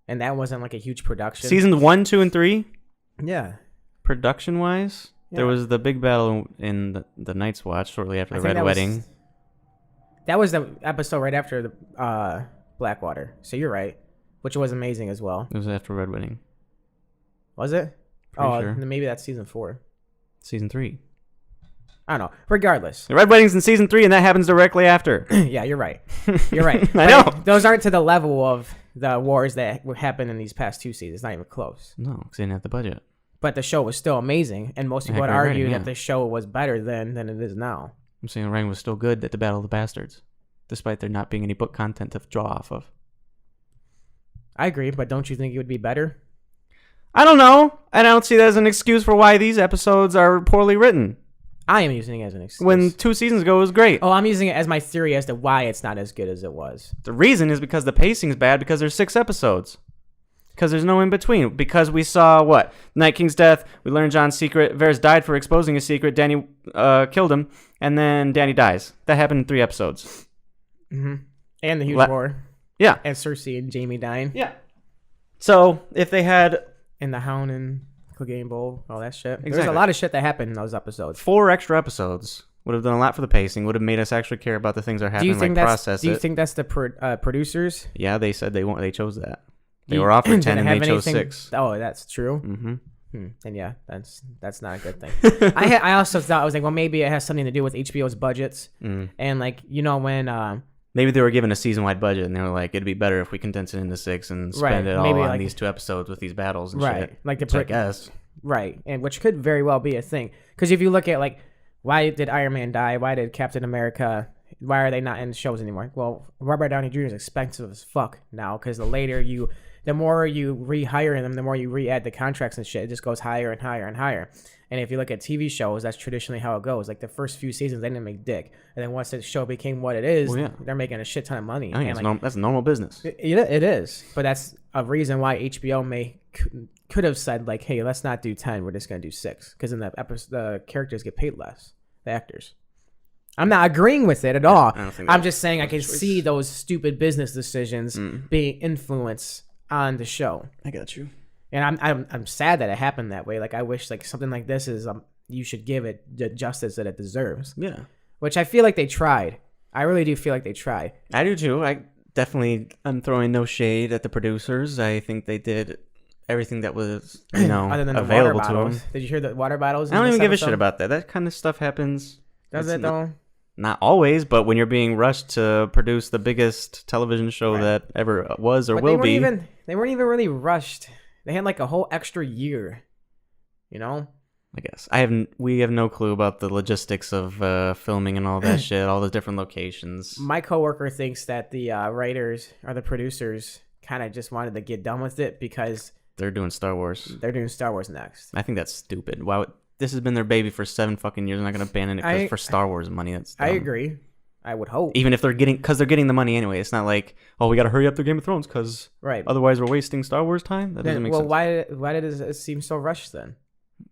and that wasn't like a huge production. Seasons 1, 2, and 3. Yeah, production wise. Yeah. There was the big battle in the Night's Watch shortly after the Red Wedding. That was the episode right after the Blackwater. So you're right, which was amazing as well. It was after Red Wedding. Was it? Pretty sure. Maybe that's season 4. Season 3. I don't know. Regardless. The Red Wedding's in season 3, and that happens directly after. Yeah, you're right. You're right. I know. Those aren't to the level of the wars that happened in these past 2 seasons. Not even close. No, because they didn't have the budget. But the show was still amazing, and most people would argue that the show was better than it is now. I'm saying the writing was still good at the Battle of the Bastards, despite there not being any book content to draw off of. I agree, but don't you think it would be better? I don't know, and I don't see that as an excuse for why these episodes are poorly written. I am using it as an excuse. When 2 seasons ago it was great. Oh, I'm using it as my theory as to why it's not as good as it was. The reason is because the pacing's bad because there's 6 episodes. Because there's no in between. Because we saw what? Night King's death. We learned Jon's secret. Varys died for exposing his secret. Dany killed him. And then Dany dies. That happened in 3 episodes. Mm-hmm. And the huge war. Yeah. And Cersei and Jaime dying. Yeah. So if they had... And the Hound and Clegane Bowl, all that shit. Exactly. There's a lot of shit that happened in those episodes. 4 extra episodes would have done a lot for the pacing. Would have made us actually care about the things that are happening. Do you think that's the producers? Yeah, they said they chose that. They were offered 10 and they chose 6. Oh, that's true. Mm-hmm. And yeah, that's not a good thing. I also thought, I was like, well, maybe it has something to do with HBO's budgets. And like, you know, when maybe they were given a season-wide budget and they were like, it'd be better if we condense it into 6 and spend it all on like, these 2 episodes with these battles and shit. Like I guess. Right, and which could very well be a thing. Because if you look at like, why did Iron Man die? Why did Captain America? Why are they not in shows anymore? Well, Robert Downey Jr. is expensive as fuck now. Because the more you rehire them, the more you re-add the contracts and shit. It just goes higher and higher and higher. And if you look at TV shows, that's traditionally how it goes. Like the first few seasons, they didn't make dick, and then once the show became what it is, they're making a shit ton of money. I think that's normal business. It is, but that's a reason why HBO could have said like, "Hey, let's not do 10. We're just gonna do 6," because in the episode, the characters get paid less, the actors. I'm not agreeing with it at all. I'm just saying I can see those stupid business decisions being influenced on the show. I got you. And I'm sad that it happened that way. Like I wish like something like this is you should give it the justice that it deserves. Yeah. Which I feel like they tried. I really do feel like they tried. I do too. I'm throwing no shade at the producers. I think they did everything that was, other than available the to them. Did you hear the water bottles? I don't even give a shit about that. That kind of stuff happens. Does it though? Not always, but when you're being rushed to produce the biggest television show that ever was or will be. They weren't even really rushed. They had like a whole extra year, I guess we have no clue about the logistics of filming and all that shit, all the different locations. My coworker thinks that the writers or the producers kind of just wanted to get done with it because they're doing Star Wars. They're doing Star Wars next. I think that's stupid. Why would this has been their baby for 7 fucking years? They're not going to abandon it for Star Wars money. That's dumb. I agree. I would hope. Even if they're getting the money anyway. It's not like, oh, we got to hurry up the Game of Thrones because otherwise we're wasting Star Wars time. That doesn't make sense. Well, why did it seem so rushed then?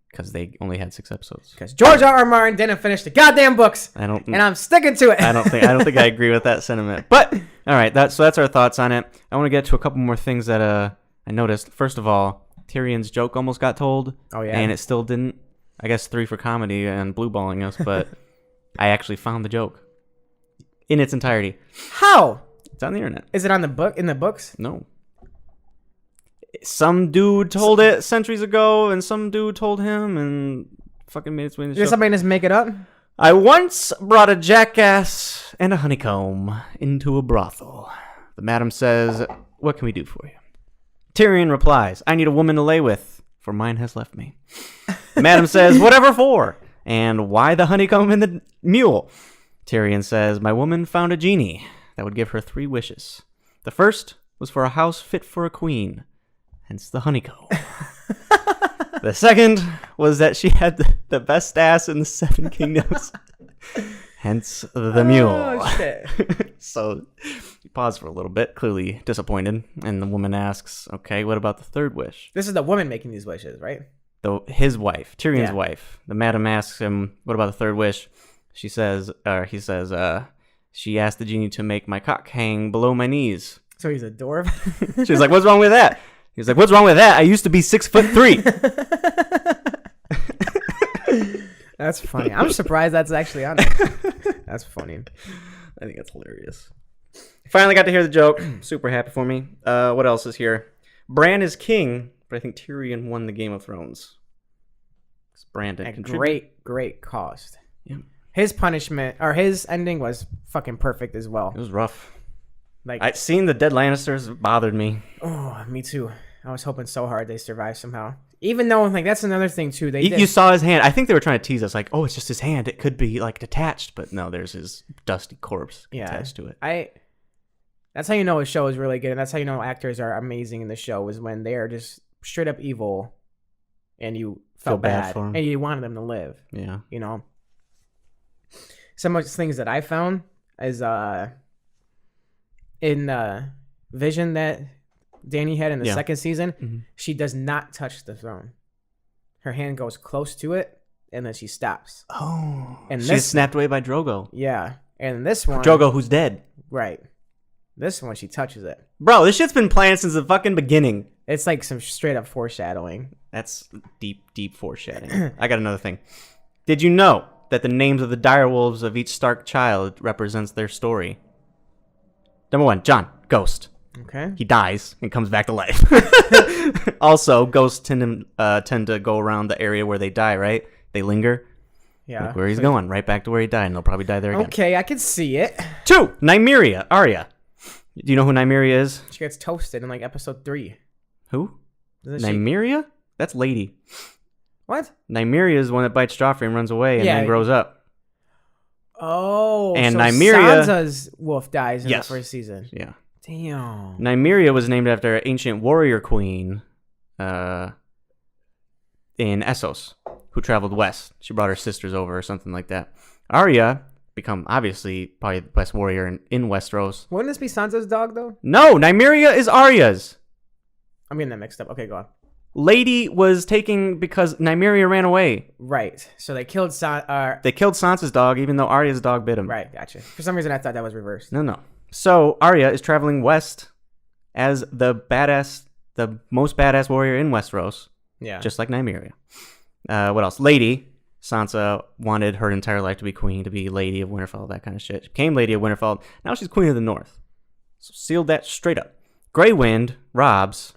Because they only had 6 episodes. Because George R. R. Martin didn't finish the goddamn books. And I'm sticking to it. I don't think I agree with that sentiment. But all right, that's our thoughts on it. I want to get to a couple more things that I noticed. First of all, Tyrion's joke almost got told. Oh yeah. And it still didn't. I guess 3 for comedy and blueballing us, but I actually found the joke in its entirety. How? It's on the internet. Is it on the book? In the books? No. Some dude told it centuries ago, and some dude told him, and fucking made its way in the show. Did somebody just make it up? I once brought a jackass and a honeycomb into a brothel. The madam says, "What can we do for you?" Tyrion replies, "I need a woman to lay with, for mine has left me." The madam says, "Whatever for? And why the honeycomb and the mule?" Tyrion says, "My woman found a genie that would give her 3 wishes. The first was for a house fit for a queen, hence the honeycomb. The second was that she had the best ass in the 7 kingdoms, hence the mule." Oh, shit. So he paused for a little bit, clearly disappointed, and the woman asks, "Okay, what about the third wish?" This is the woman making these wishes, right? His wife, Tyrion's wife. The madam asks him, "What about the third wish?" He says, "She asked the genie to make my cock hang below my knees." So he's a dwarf? She's like, "What's wrong with that?" He's like, "What's wrong with that? I used to be 6'3". That's funny. I'm surprised that's actually on there. That's funny. I think that's hilarious. Finally got to hear the joke. Super happy for me. What else is here? Bran is king, but I think Tyrion won the Game of Thrones. Bran did contribute. Great cost. Yeah. His punishment, or his ending was fucking perfect as well. It was rough. Like seeing the dead Lannisters bothered me. Oh, me too. I was hoping so hard they survived somehow. Even though, like, that's another thing too. You saw his hand. I think they were trying to tease us, like, oh, it's just his hand. It could be like detached, but no, there's his dusty corpse attached to it. That's how you know a show is really good, and that's how you know actors are amazing in the show is when they are just straight up evil, and you felt bad for them, and you wanted them to live. Yeah, Some of the things that I found is in Vision that Dany had in the Yeah. second season, Mhm. she does not touch the throne. Her hand goes close to it, and then she stops. Oh. And She's this- snapped away by Drogo. Yeah. And this one... Drogo, who's dead. Right. This one, she touches it. Bro, this shit's been planned since the fucking beginning. It's like some straight up foreshadowing. That's deep foreshadowing. I got another thing. Did you know that the names of the direwolves of each Stark child represents their story? Number 1, Jon, ghost. Okay. He dies and comes back to life. Also, ghosts tend to go around the area where they die, right? They linger. Yeah. Look where he's going, right back to where he died, and they'll probably die there again. Okay, I can see it. 2, Nymeria, Arya. Do you know who Nymeria is? She gets toasted in like episode 3. Who? Doesn't she? Nymeria? That's Lady. What? Nymeria is the one that bites Joffrey and runs away and Yeah. then grows up. Oh, And so Nymeria- Sansa's wolf dies in Yes. the first season. Yeah. Damn. Nymeria was named after an ancient warrior queen in Essos who traveled west. She brought her sisters over or something like that. Arya become obviously probably the best warrior in Westeros. Wouldn't this be Sansa's dog though? No, Nymeria is Arya's. I'm getting that mixed up. Okay, go on. Lady was taken because Nymeria ran away. Right. So they killed They killed Sansa's dog even though Arya's dog bit him. Right, gotcha. For some reason I thought that was reversed. No. So Arya is traveling west as the most badass warrior in Westeros, Yeah. just like Nymeria. What else? Lady. Sansa wanted her entire life to be queen, to be Lady of Winterfell, that kind of shit. She became Lady of Winterfell. Now she's Queen of the North. So sealed that straight up. Grey Wind, Rob's.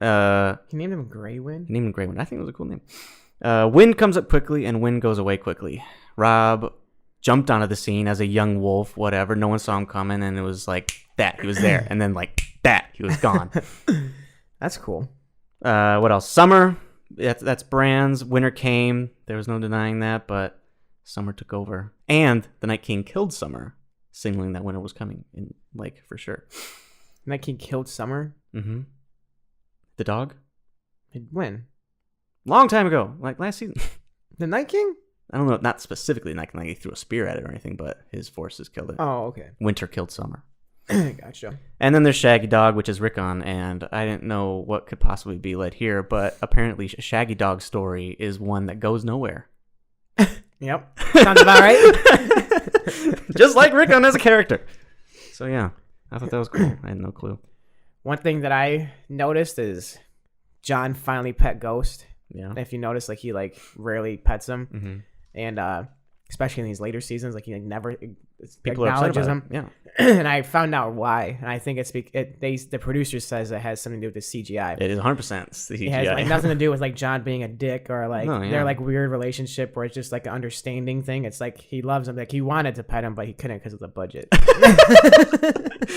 He named him Grey Wind? Named him Grey Wind. I think it was a cool name. Wind comes up quickly and wind goes away quickly. Rob jumped onto the scene as a young wolf, whatever. No one saw him coming, and it was like that. He was there. And then like that. He was gone. That's cool. What else? Summer. That's Bran's. Winter came. There was no denying that, but Summer took over. And the Night King killed Summer, signaling that winter was coming, for sure. Night King killed Summer? Mm-hmm. The dog? When? Long time ago. Like last season. The Night King? I don't know, not specifically Night King, like he threw a spear at it or anything, but his forces killed it. Oh, okay. Winter killed Summer. Gotcha. And then there's Shaggy Dog, which is Rickon, and I didn't know what could possibly be led here, but apparently Shaggy Dog's story is one that goes nowhere. Yep. Sounds about right. Just like Rickon as a character. So yeah, I thought that was cool. I had no clue. One thing that I noticed is Jon finally pet Ghost. Yeah. If you notice, like he like rarely pets him, Mm-hmm. and especially in these later seasons, like he like never People are upset acknowledges about him. it. Yeah. And I found out why, and I think it's the producer says it has something to do with the CGI. It is 100% CGI. It has like nothing to do with like Jon being a dick or like No, yeah. their like weird relationship where it's just like an understanding thing. It's like he loves him, like he wanted to pet him, but he couldn't because of the budget.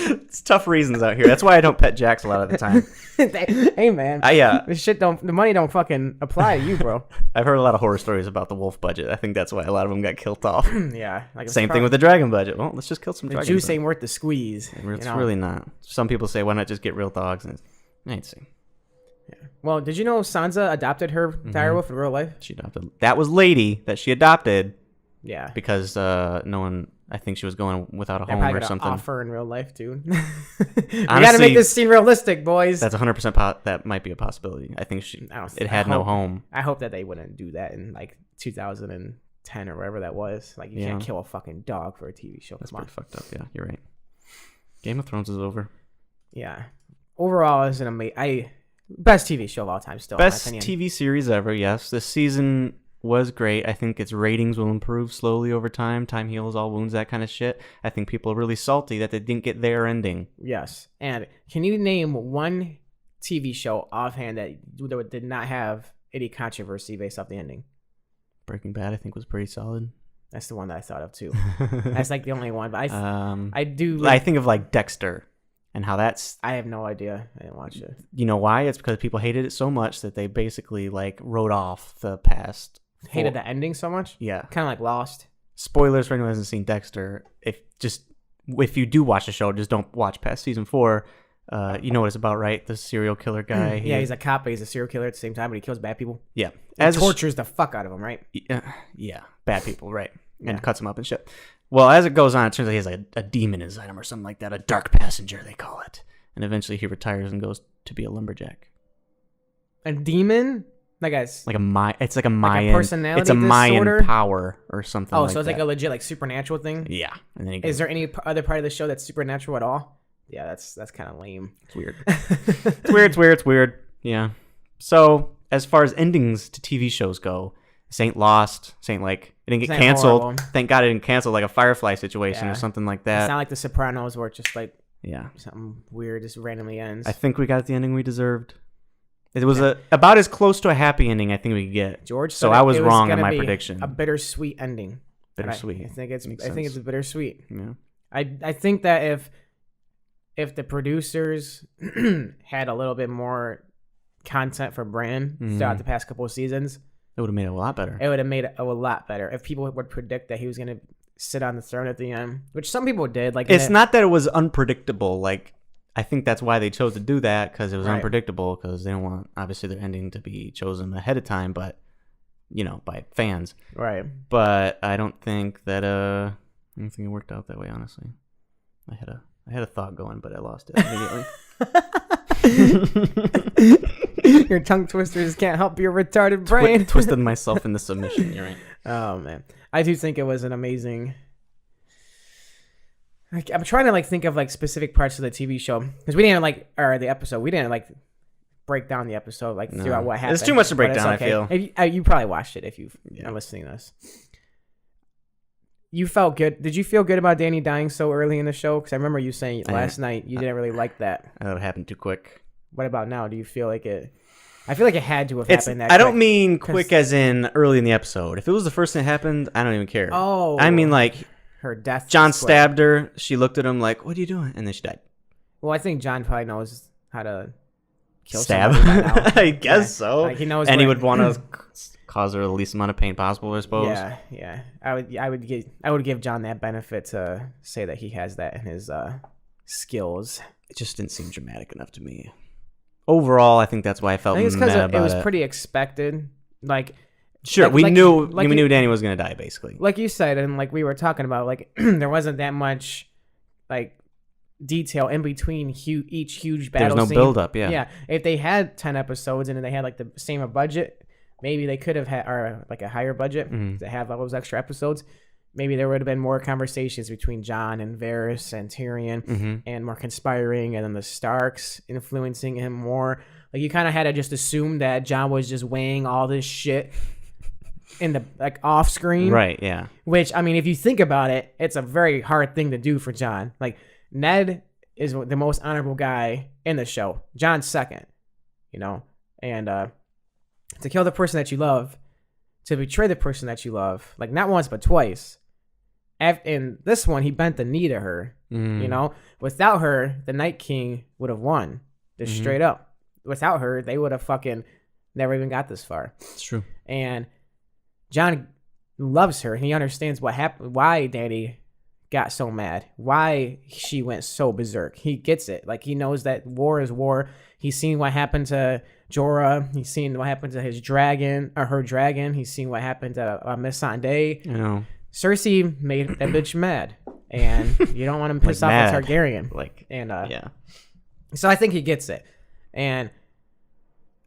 It's tough reasons out here. That's why I don't pet Jax a lot of the time. Hey man, the money don't fucking apply to you, bro. I've heard a lot of horror stories about the wolf budget. I think that's why a lot of them got killed off. Yeah, like Same thing with the dragon budget. Well, let's just kill some the dragons. juice ain't worth the squeeze. It's really not. Some people say, why not just get real dogs? And I ain't see. Well, did you know Sansa adopted her direwolf in real life? She adopted. That was Lady that she adopted Yeah. because no one. I think she was going without a They're home probably or gonna something. offer in real life, dude. We gotta Honestly, make this scene realistic, boys. That's 100%. That might be a possibility. I think it had no home. I hope that they wouldn't do that in like 2010 or whatever that was. Like you can't kill a fucking dog for a TV show. That's Come on. pretty fucked up. Yeah, you're right. Game of Thrones is over. Yeah. Overall, it's an amazing. Best TV show of all time. Still, Best in my opinion. TV series ever. Yes, this season was great. I think its ratings will improve slowly over time. Time heals all wounds, that kind of shit. I think people are really salty that they didn't get their ending. Yes. And can you name one TV show offhand that did not have any controversy based off the ending? Breaking Bad, I think, was pretty solid. That's the one that I thought of too. That's like the only one. But I do. I think of like Dexter and how that's. I have no idea. I didn't watch it. You know why? It's because people hated it so much that they basically like wrote off the past. Hated the ending so much. Yeah. Kind of like Lost. Spoilers for anyone who hasn't seen Dexter. If you do watch the show, just don't watch past season 4. You know what it's about, right? The serial killer guy. Yeah, he's a cop, but he's a serial killer at the same time, but he kills bad people. Yeah. He tortures the fuck out of them, right? Yeah, bad people, right. And Yeah. cuts them up and shit. Well, as it goes on, it turns out he has like a demon inside him or something like that. A dark passenger, they call it. And eventually he retires and goes to be a lumberjack. A demon? It's like a Mayan personality It's a Mayan disorder? power or something. Oh, like so it's that. like a legit like supernatural thing? Yeah. And then Is there any other part of the show that's supernatural at all? Yeah, that's kind of lame. It's weird. It's weird. Yeah. So as far as endings to TV shows go, this ain't Lost. This ain't like it didn't get This ain't canceled. horrible. Thank God it didn't cancel like a Firefly situation Yeah. or something like It's that. not like The Sopranos where it's just like Yeah. something weird just randomly ends. I think we got the ending we deserved. It was about as close to a happy ending I think we could get. George So said I was it wrong on gonna my be prediction. A bittersweet ending. Bittersweet. I think it's Makes it's sense. bittersweet. Yeah. I think that if the producers had a little bit more content for Bran throughout the past couple of seasons, It would have made it a lot better. it would have made it a lot better. If people would predict that he was going to sit on the throne at the end, which some people did. Like It's not that it was unpredictable. Like, I think that's why they chose to do that, because it was Right. unpredictable, because they don't want, obviously, their ending to be chosen ahead of time, but, by fans. Right. But I don't think that, I don't think it worked out that way, honestly. I had a thought going, but I lost it immediately. Your tongue twisters can't help your retarded brain. Twisted myself into submission. You're right. Oh man, I do think it was an amazing. I'm trying to think of specific parts of the TV show because we didn't or the episode. We didn't break down the episode throughout what happened. It's too much to break but it's down. okay. I feel. If you probably watched it if you've been listening to this. You felt good. Did you feel good about Danny dying so early in the show? Because I remember you saying last night you didn't really like that. That happened too quick. What about now? Do you feel like it? I feel like it had to have happened that I don't quick. mean quick as in early in the episode. If it was the first thing that happened, I don't even care. Oh. I mean her death. John is quick. stabbed her. She looked at him like, "What are you doing?" And then she died. Well, I think John probably knows how to kill Stab. somebody by now. I guess so. He knows, and he where- would want to cause her the least amount of pain possible, I suppose. Yeah. I would give John that benefit to say that he has that in his skills. It just didn't seem dramatic enough to me. Overall, I think that's why I felt I think it's mad because about it was pretty expected. Sure, we knew like we knew Danny was gonna die, basically. Like you said, and we were talking about, there wasn't that much detail in between each huge battle. There was no scene. build up. Yeah. Yeah, if they had 10 episodes and then they had the same budget, maybe they could have had a higher budget to have all those extra episodes. Maybe there would have been more conversations between Jon and Varys and Tyrion and more conspiring, and then the Starks influencing him more. You kind of had to just assume that Jon was just weighing all this shit in the off screen. Right, yeah. Which, I mean, if you think about it, it's a very hard thing to do for Jon. Ned is the most honorable guy in the show. Jon's second, and to kill the person that you love, to betray the person that you love, not once but twice. In this one, he bent the knee to her. Without her, the Night King would have won. Just straight up. Without her, they would have fucking never even got this far. It's true. And Jon loves her. He understands what happened, why Danny got so mad, why she went so berserk. He gets it. He knows that war is war. He's seen what happened to Jorah. He's seen what happened to his dragon, or her dragon. He's seen what happened to Missandei. Cersei made that bitch mad, and you don't want to piss off a Targaryen. Yeah. So I think he gets it, and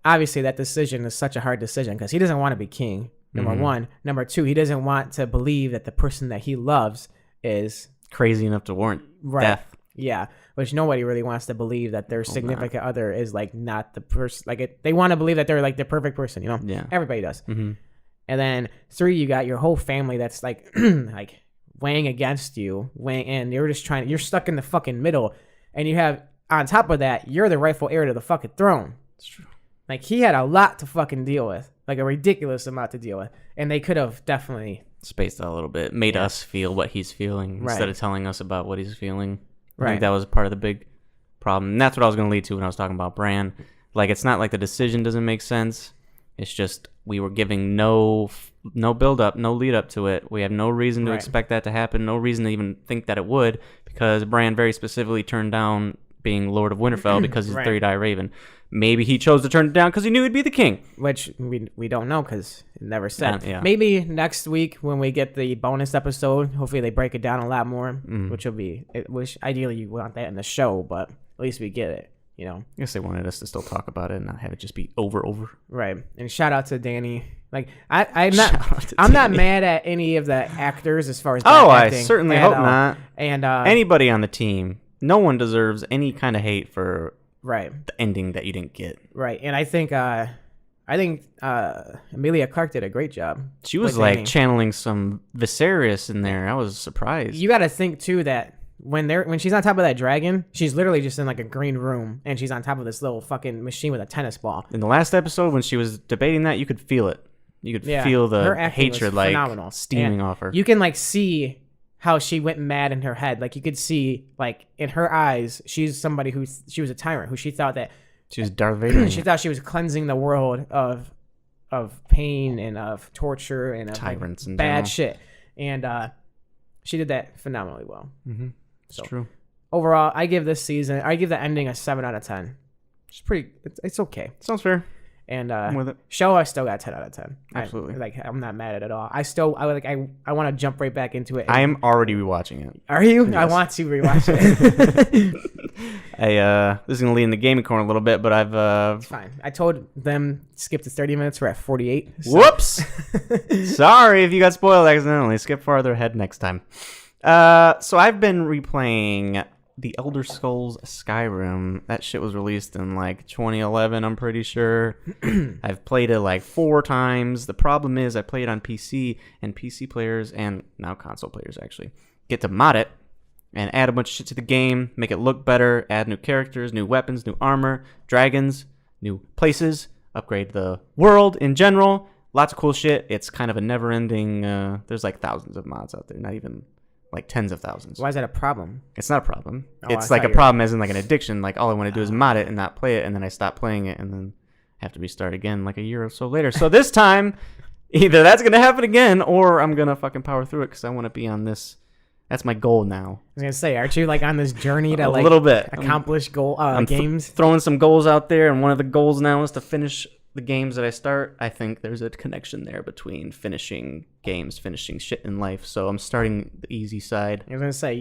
obviously that decision is such a hard decision because he doesn't want to be king. Number one. Number two, he doesn't want to believe that the person that he loves is crazy enough to warrant death. Yeah, which nobody really wants to believe that their significant other is not the person. They want to believe that they're the perfect person. Yeah. Everybody does. And then 3, you got your whole family that's weighing against you, and you're just you're stuck in the fucking middle, and you have on top of that, you're the rightful heir to the fucking throne. It's true. He had a lot to fucking deal with, a ridiculous amount to deal with, and they could have definitely spaced out a little bit, made us feel what he's feeling instead of telling us about what he's feeling. I think that was part of the big problem, and that's what I was going to lead to when I was talking about Bran. It's not the decision doesn't make sense. It's just we were giving no build up, no lead up to it. We have no reason to expect that to happen, no reason to even think that it would, because Bran very specifically turned down being Lord of Winterfell because he's the third-eye raven. Maybe he chose to turn it down because he knew he'd be the king. Which we don't know because it never said. Yeah. Maybe next week when we get the bonus episode, hopefully they break it down a lot more, which will be, which ideally you want that in the show, but at least we get it. you know. I guess they wanted us to still talk about it and not have it just be over. Right. And shout out to Danny. Like I'm Shout out not to I'm not Danny. mad at any of the actors as far as Oh, bad I acting certainly at hope all. not. And Anybody on the team, no one deserves any kind of hate for right. the ending that you didn't get. Right. And I think Emilia Clarke did a great job. She was with like Danny. channeling some Viserys in there. I was surprised. You got to think too that when she's on top of that dragon, she's literally just in like a green room and she's on top of this little fucking machine with a tennis ball. In the last episode, when she was debating that, you could feel it. You could Yeah, feel her the acting was hatred like phenomenal. steaming And off her. You can like see how she went mad in her head. Like you could see like in her eyes, she's somebody she was a tyrant who she thought that She was Darth Vader. she thought she was cleansing the world of pain and of torture and of Tyrants in bad general. shit. And she did that phenomenally well. Mm-hmm. It's So, true. Overall, I give the ending a 7 out of 10. It's okay. Sounds fair. And I'm with it. show I still got 10 out of 10. Absolutely. I'm not mad at it at all. I want to jump right back into it. I am already rewatching it. Are you? Yes. I want to rewatch it. This is gonna lead in the gaming corner a little bit, but I've It's fine. I told them skip to 30 minutes. We're at 48. So. whoops. Sorry if you got spoiled accidentally. Skip farther ahead next time. So I've been replaying The Elder Scrolls Skyrim. That shit was released in like 2011, I'm pretty sure. I've played it like 4 times. The problem is I play it on PC, and PC players, and now console players actually, get to mod it and add a bunch of shit to the game, make it look better, add new characters, new weapons, new armor, dragons, new places, upgrade the world in general. Lots of cool shit. It's kind of a never-ending, there's like thousands of mods out there, not even like tens of thousands. Why is that a problem? It's not a problem. Oh, It's I like thought a you were- problem as in like an addiction. Like all I want to do is mod it and not play it, and then I stop playing it and then have to restart again like a year or so later. So this time, either that's going to happen again or I'm going to fucking power through it because I want to be on this. That's my goal now. I was gonna say, aren't you like on this journey to A like little bit. accomplish I'm games? throwing some goals out there, and one of the goals now is to finish the games that I start. I think there's a connection there between finishing games, finishing shit in life. So I'm starting the easy side. I was gonna say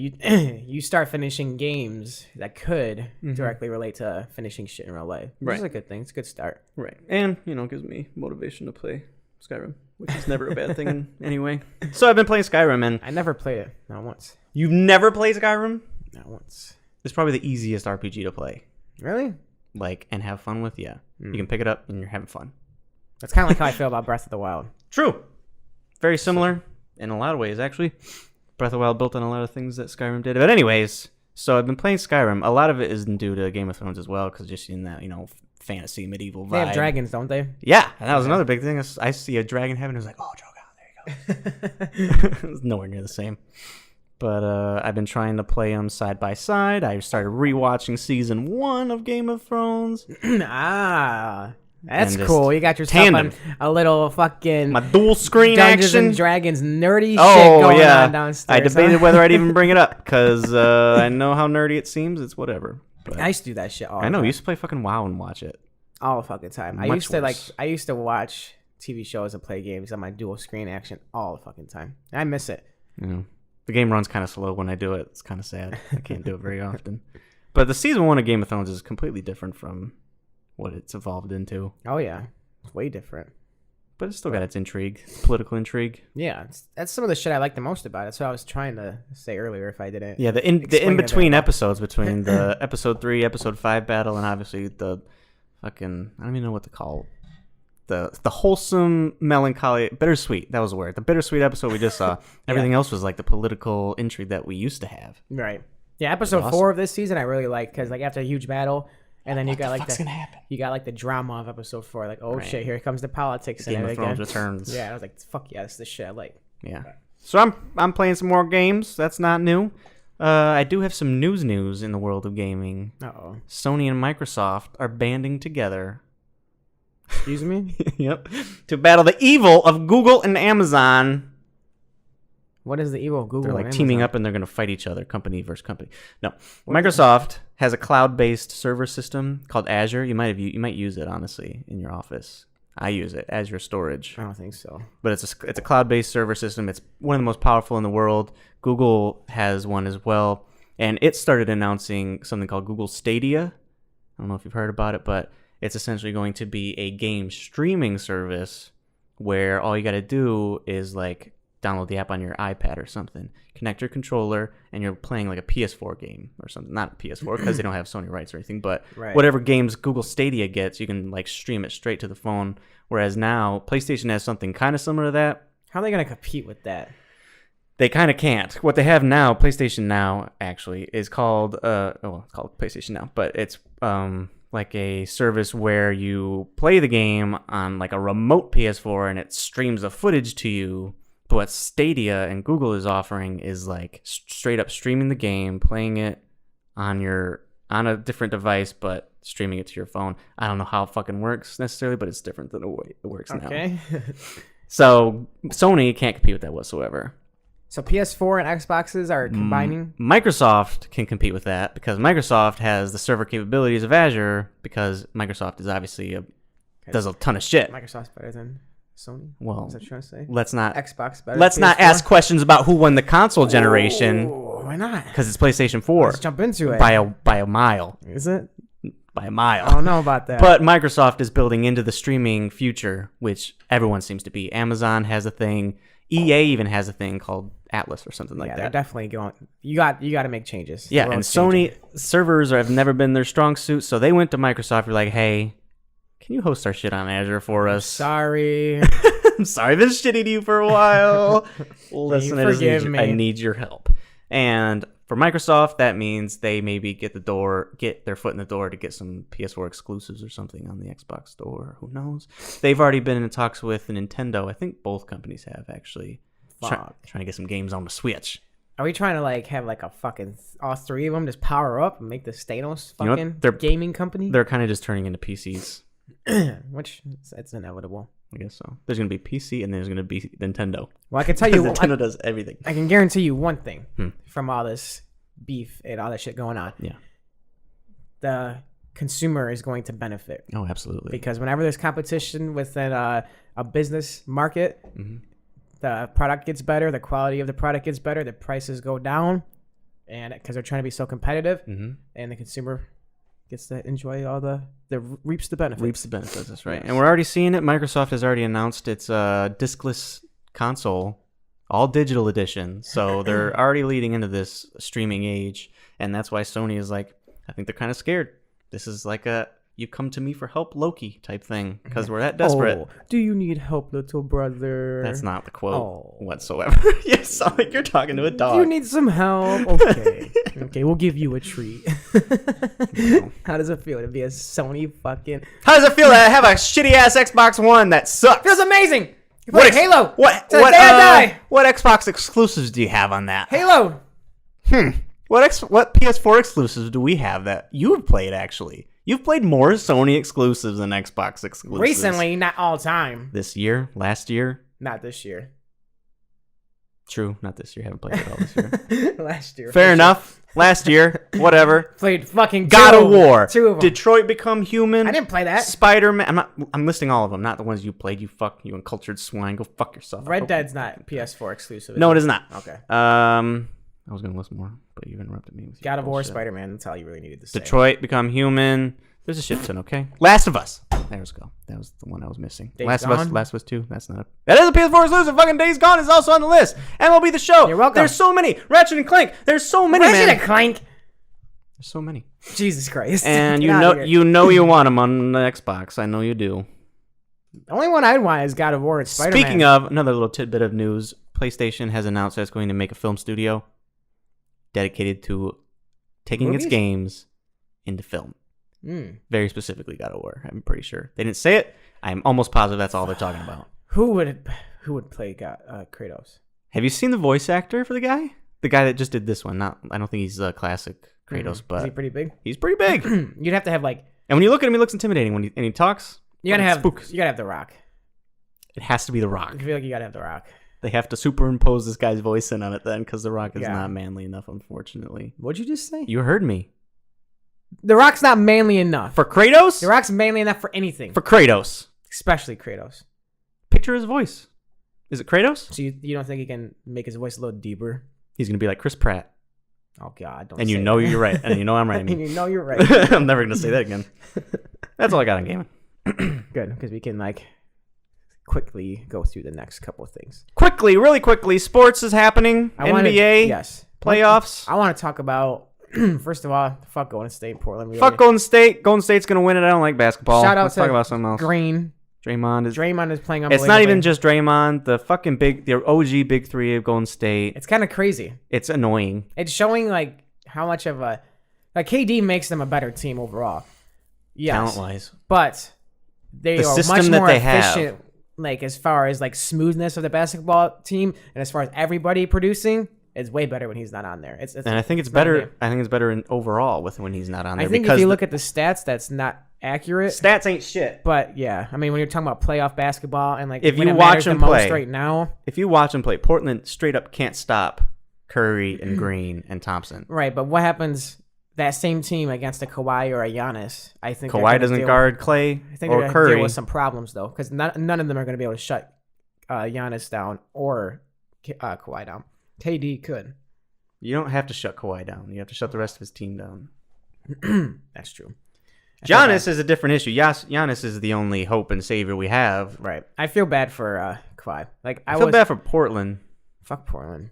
you start finishing games that could directly relate to finishing shit in real life. Which is Right. a good thing. It's a good start. Right. And, gives me motivation to play Skyrim, which is never a bad thing anyway. So I've been playing Skyrim, and I never played it. Not once. you've never played Skyrim? Not once. It's probably the easiest RPG to play, Really? and have fun with. Yeah. You can pick it up and you're having fun. That's kind of like how I feel about Breath of the Wild. True. Very similar in a lot of ways, actually. Breath of the Wild built on a lot of things that Skyrim did. But anyways, so I've been playing Skyrim. A lot of it is due to Game of Thrones as well, because just in that, fantasy, medieval vibe. They have dragons, don't they? Yeah, and that was another big thing. I see a dragon heaven, and I was like, oh, Drogon, there you go. It was nowhere near the same. But I've been trying to play them side by side. I started rewatching season 1 of Game of Thrones. That's And just cool. You got yourself tandem. a little fucking My dual screen Dungeons action. and Dragons nerdy shit Oh going yeah, on downstairs. I debated huh? whether I'd even bring it up because I know how nerdy it seems. It's whatever. But I used to do that shit all the I know. time. You used to play fucking WoW and watch it. All the fucking time. Much worse. I used to watch TV shows and play games on my dual screen action all the fucking time. I miss it. The game runs kind of slow when I do it. It's kind of sad. I can't do it very often. But the season 1 of Game of Thrones is completely different from what it's evolved into. Oh yeah, it's way different. But it's still got its intrigue, political intrigue. Yeah, that's some of the shit I like the most about it. So I was trying to say earlier if I didn't. Yeah, the in Explain it between very well. episodes, between the episode 3, episode 5 battle, and obviously the fucking, I don't even know what to call the wholesome, melancholy, bittersweet. That was the word. The bittersweet episode we just saw. Everything else was like the political intrigue that we used to have. Right. Yeah, episode Awesome. 4 of this season I really liked because like after a huge battle, and then you got like gonna happen? you got like the drama of episode 4. Like oh Right. shit, here comes the politics and Game of everything. Thrones returns. Yeah, I was like fuck yeah, this is the shit I like. Yeah. So I'm playing some more games. That's not new. I do have some news in the world of gaming. Uh-oh. Sony and Microsoft are banding together. Excuse me? Yep. To battle the evil of Google and Amazon. What is the evil of Google? They're like and teaming Amazon? up and they're going to fight each other, company versus company. No. Microsoft has a cloud-based server system called Azure. You might use it honestly in your office. I use it, Azure Storage. I don't think so. But it's a cloud-based server system. It's one of the most powerful in the world. Google has one as well, and it started announcing something called Google Stadia. I don't know if you've heard about it, but it's essentially going to be a game streaming service where all you got to do is like download the app on your iPad or something, connect your controller, and you're playing like a PS4 game or something. Not a PS4 because they don't have Sony rights or anything, but whatever games Google Stadia gets, you can like stream it straight to the phone. Whereas now PlayStation has something kind of similar to that. How are they going to compete with that? They kind of can't. What they have now, PlayStation Now, actually, is called it's called PlayStation Now, but it's like a service where you play the game on like a remote PS4 and it streams the footage to you. But what Stadia and Google is offering is like straight up streaming the game, playing it on a different device, but streaming it to your phone. I don't know how it fucking works necessarily, but it's different than the way it works now. Okay. So Sony can't compete with that whatsoever. So PS4 and Xboxes are combining? Microsoft can compete with that because Microsoft has the server capabilities of Azure because Microsoft is obviously does a ton of shit. Microsoft's better than Sony? Well, is that what you're trying to say? Let's not Xbox better. Let's PS4? not ask questions about who won the console generation. Ooh, why not? Because it's PlayStation 4. Let's jump into it. By a mile. Is it? By a mile. I don't know about that. But Microsoft is building into the streaming future, which everyone seems to be. Amazon has a thing. EA even has a thing called Atlas or something like yeah, that. they're definitely going. You got to make changes. Yeah, and Sony servers have never been their strong suit, so they went to Microsoft. You're like, hey, can you host our shit on Azure for us? Sorry. I'm sorry, I've been shitty to you for a while. Listen, I need your help. And for Microsoft, that means they maybe get their foot in the door to get some PS4 exclusives or something on the Xbox store. Who knows? They've already been in talks with Nintendo. I think both companies have actually trying to get some games on the Switch. Are we trying to like have like a fucking all three of them just power up and make the Stanos fucking They're gaming company? They're kind of just turning into PCs. Which it's inevitable. I guess so. There's going to be PC and there's going to be Nintendo. Well, I can tell you Nintendo does everything. I can guarantee you one thing from all this beef and all that shit going on. Yeah. The consumer is going to benefit. Oh, absolutely. Because whenever there's competition within a business market, the product gets better, the quality of the product gets better, the prices go down, and because they're trying to be so competitive, and the consumer gets to enjoy all the reaps the benefits. Reaps the benefits, that's right. And we're already seeing it. Microsoft has already announced its discless console, all digital edition. So they're already leading into this streaming age. And that's why Sony is like, I think they're kind of scared. This is like a you come to me for help Loki type thing because we're that desperate. Oh, do you need help, little brother? That's not the quote whatsoever. You sound like you're talking to a dog. You need some help? Okay. Okay, we'll give you a treat. No. How does it feel to be a Sony fucking... How does it feel to have a shitty ass Xbox One that sucks? Feels amazing! You play Halo! What Xbox exclusives do you have on that? Halo! What PS4 exclusives do we have that you've played, actually? You've played more Sony exclusives than Xbox exclusives. Recently, not all time. This year? Last year? Not this year. True, not this year. Haven't played it all this year. Last year. Fair enough. Last year. Whatever. Played fucking God of War. 2 of them. Detroit Become Human. I didn't play that. Spider-Man. I'm listing all of them, not the ones you played. You uncultured swine. Go fuck yourself. Red Dead's not PS4 exclusive. No, it is not. Okay. I was going to list more, but you interrupted me. God of War, Spider-Man. That's all you really needed to say. Detroit Become Human. There's a shit ton, okay? Last of Us. There we go. That was the one I was missing. Last of Us 2. That's not that is a PS4 exclusive. Fucking Days Gone is also on the list. MLB The Show. You're welcome. There's so many. Ratchet and Clank. There's so many, man. Ratchet and Clank. There's so many. Jesus Christ. And you want them on the Xbox. I know you do. The only one I'd want is God of War and Spider-Man. Speaking of, another little tidbit of news. PlayStation has announced that it's going to make a film studio dedicated to taking its games into film. Very specifically God of War. I'm pretty sure. They didn't say it. I'm almost positive that's all they're talking about. Who would play Kratos? Have you seen the voice actor for the guy? The guy that just did this one. I don't think he's a classic Kratos, but is he pretty big? He's pretty big. You'd have to have like. And when you look at him, he looks intimidating. When he talks, you gotta have The Rock. It has to be The Rock. I feel like you gotta have The Rock. They have to superimpose this guy's voice in on it then, because The Rock is not manly enough, unfortunately. What'd you just say? You heard me. The Rock's not manly enough. For Kratos? The Rock's manly enough for anything. For Kratos. Especially Kratos. Picture his voice. Is it Kratos? So you don't think he can make his voice a little deeper? He's going to be like Chris Pratt. Oh God! Don't. And say you know that. you're right, and you know I'm right. And you know you're right. I'm never gonna say that again. That's all I got on gaming. Good, because we can like quickly go through the next couple of things. Really quickly, sports is happening. NBA, yes, playoffs. I want to talk about first of all, fuck Golden State, Portland. Fuck Golden State. Golden State's gonna win it. I don't like basketball. Shout out Let's to talk about something else. Green. Draymond is playing unbelievably. It's not even just Draymond. The fucking the OG big three of Golden State. It's kind of crazy. It's annoying. It's showing like how much of a like KD makes them a better team overall. Yes, Talent wise, but they the are system much that more they efficient. have. Like as far as like smoothness of the basketball team, and as far as everybody producing, it's way better when he's not on there. And I think it's better. I think it's better in overall with when he's not on there. I think because if you look at the stats, that's not accurate. Stats ain't shit. But yeah, I mean, when you're talking about playoff basketball and like if when you it watch matters them the play most right now, if you watch them play, Portland straight up can't stop Curry and Green and Thompson. right? But what happens? That same team against a Kawhi or a Giannis, I think Kawhi doesn't guard Clay I think or they're going to Curry. deal with some problems though, because none of them are going to be able to shut Giannis down or Kawhi down. KD could. You don't have to shut Kawhi down. You have to shut the rest of his team down. That's true. Giannis is a different issue. Giannis is the only hope and savior we have. Right. I feel bad for Kawhi. Like I feel bad for Portland. Fuck Portland.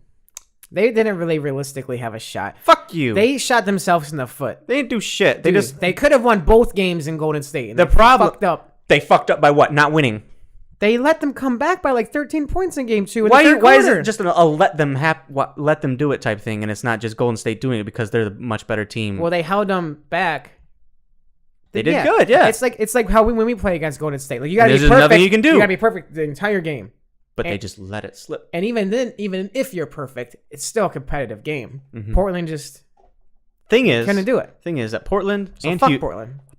They didn't really realistically have a shot. Fuck you. They shot themselves in the foot. They didn't do shit. They could have won both games in Golden State. And the problem fucked up. They fucked up by what? Not winning. They let them come back by like 13 points in game 2. Why is it just a let them do it type thing, and it's not just Golden State doing it because they're the much better team? Well, they held them back. They did good, yeah. It's like how when we play against Golden State, like you gotta be there's perfect. nothing you can do. You gotta be perfect the entire game. But they just let it slip. And even then, even if you're perfect, it's still a competitive game. Mm-hmm. Portland just couldn't do it. Thing is that Portland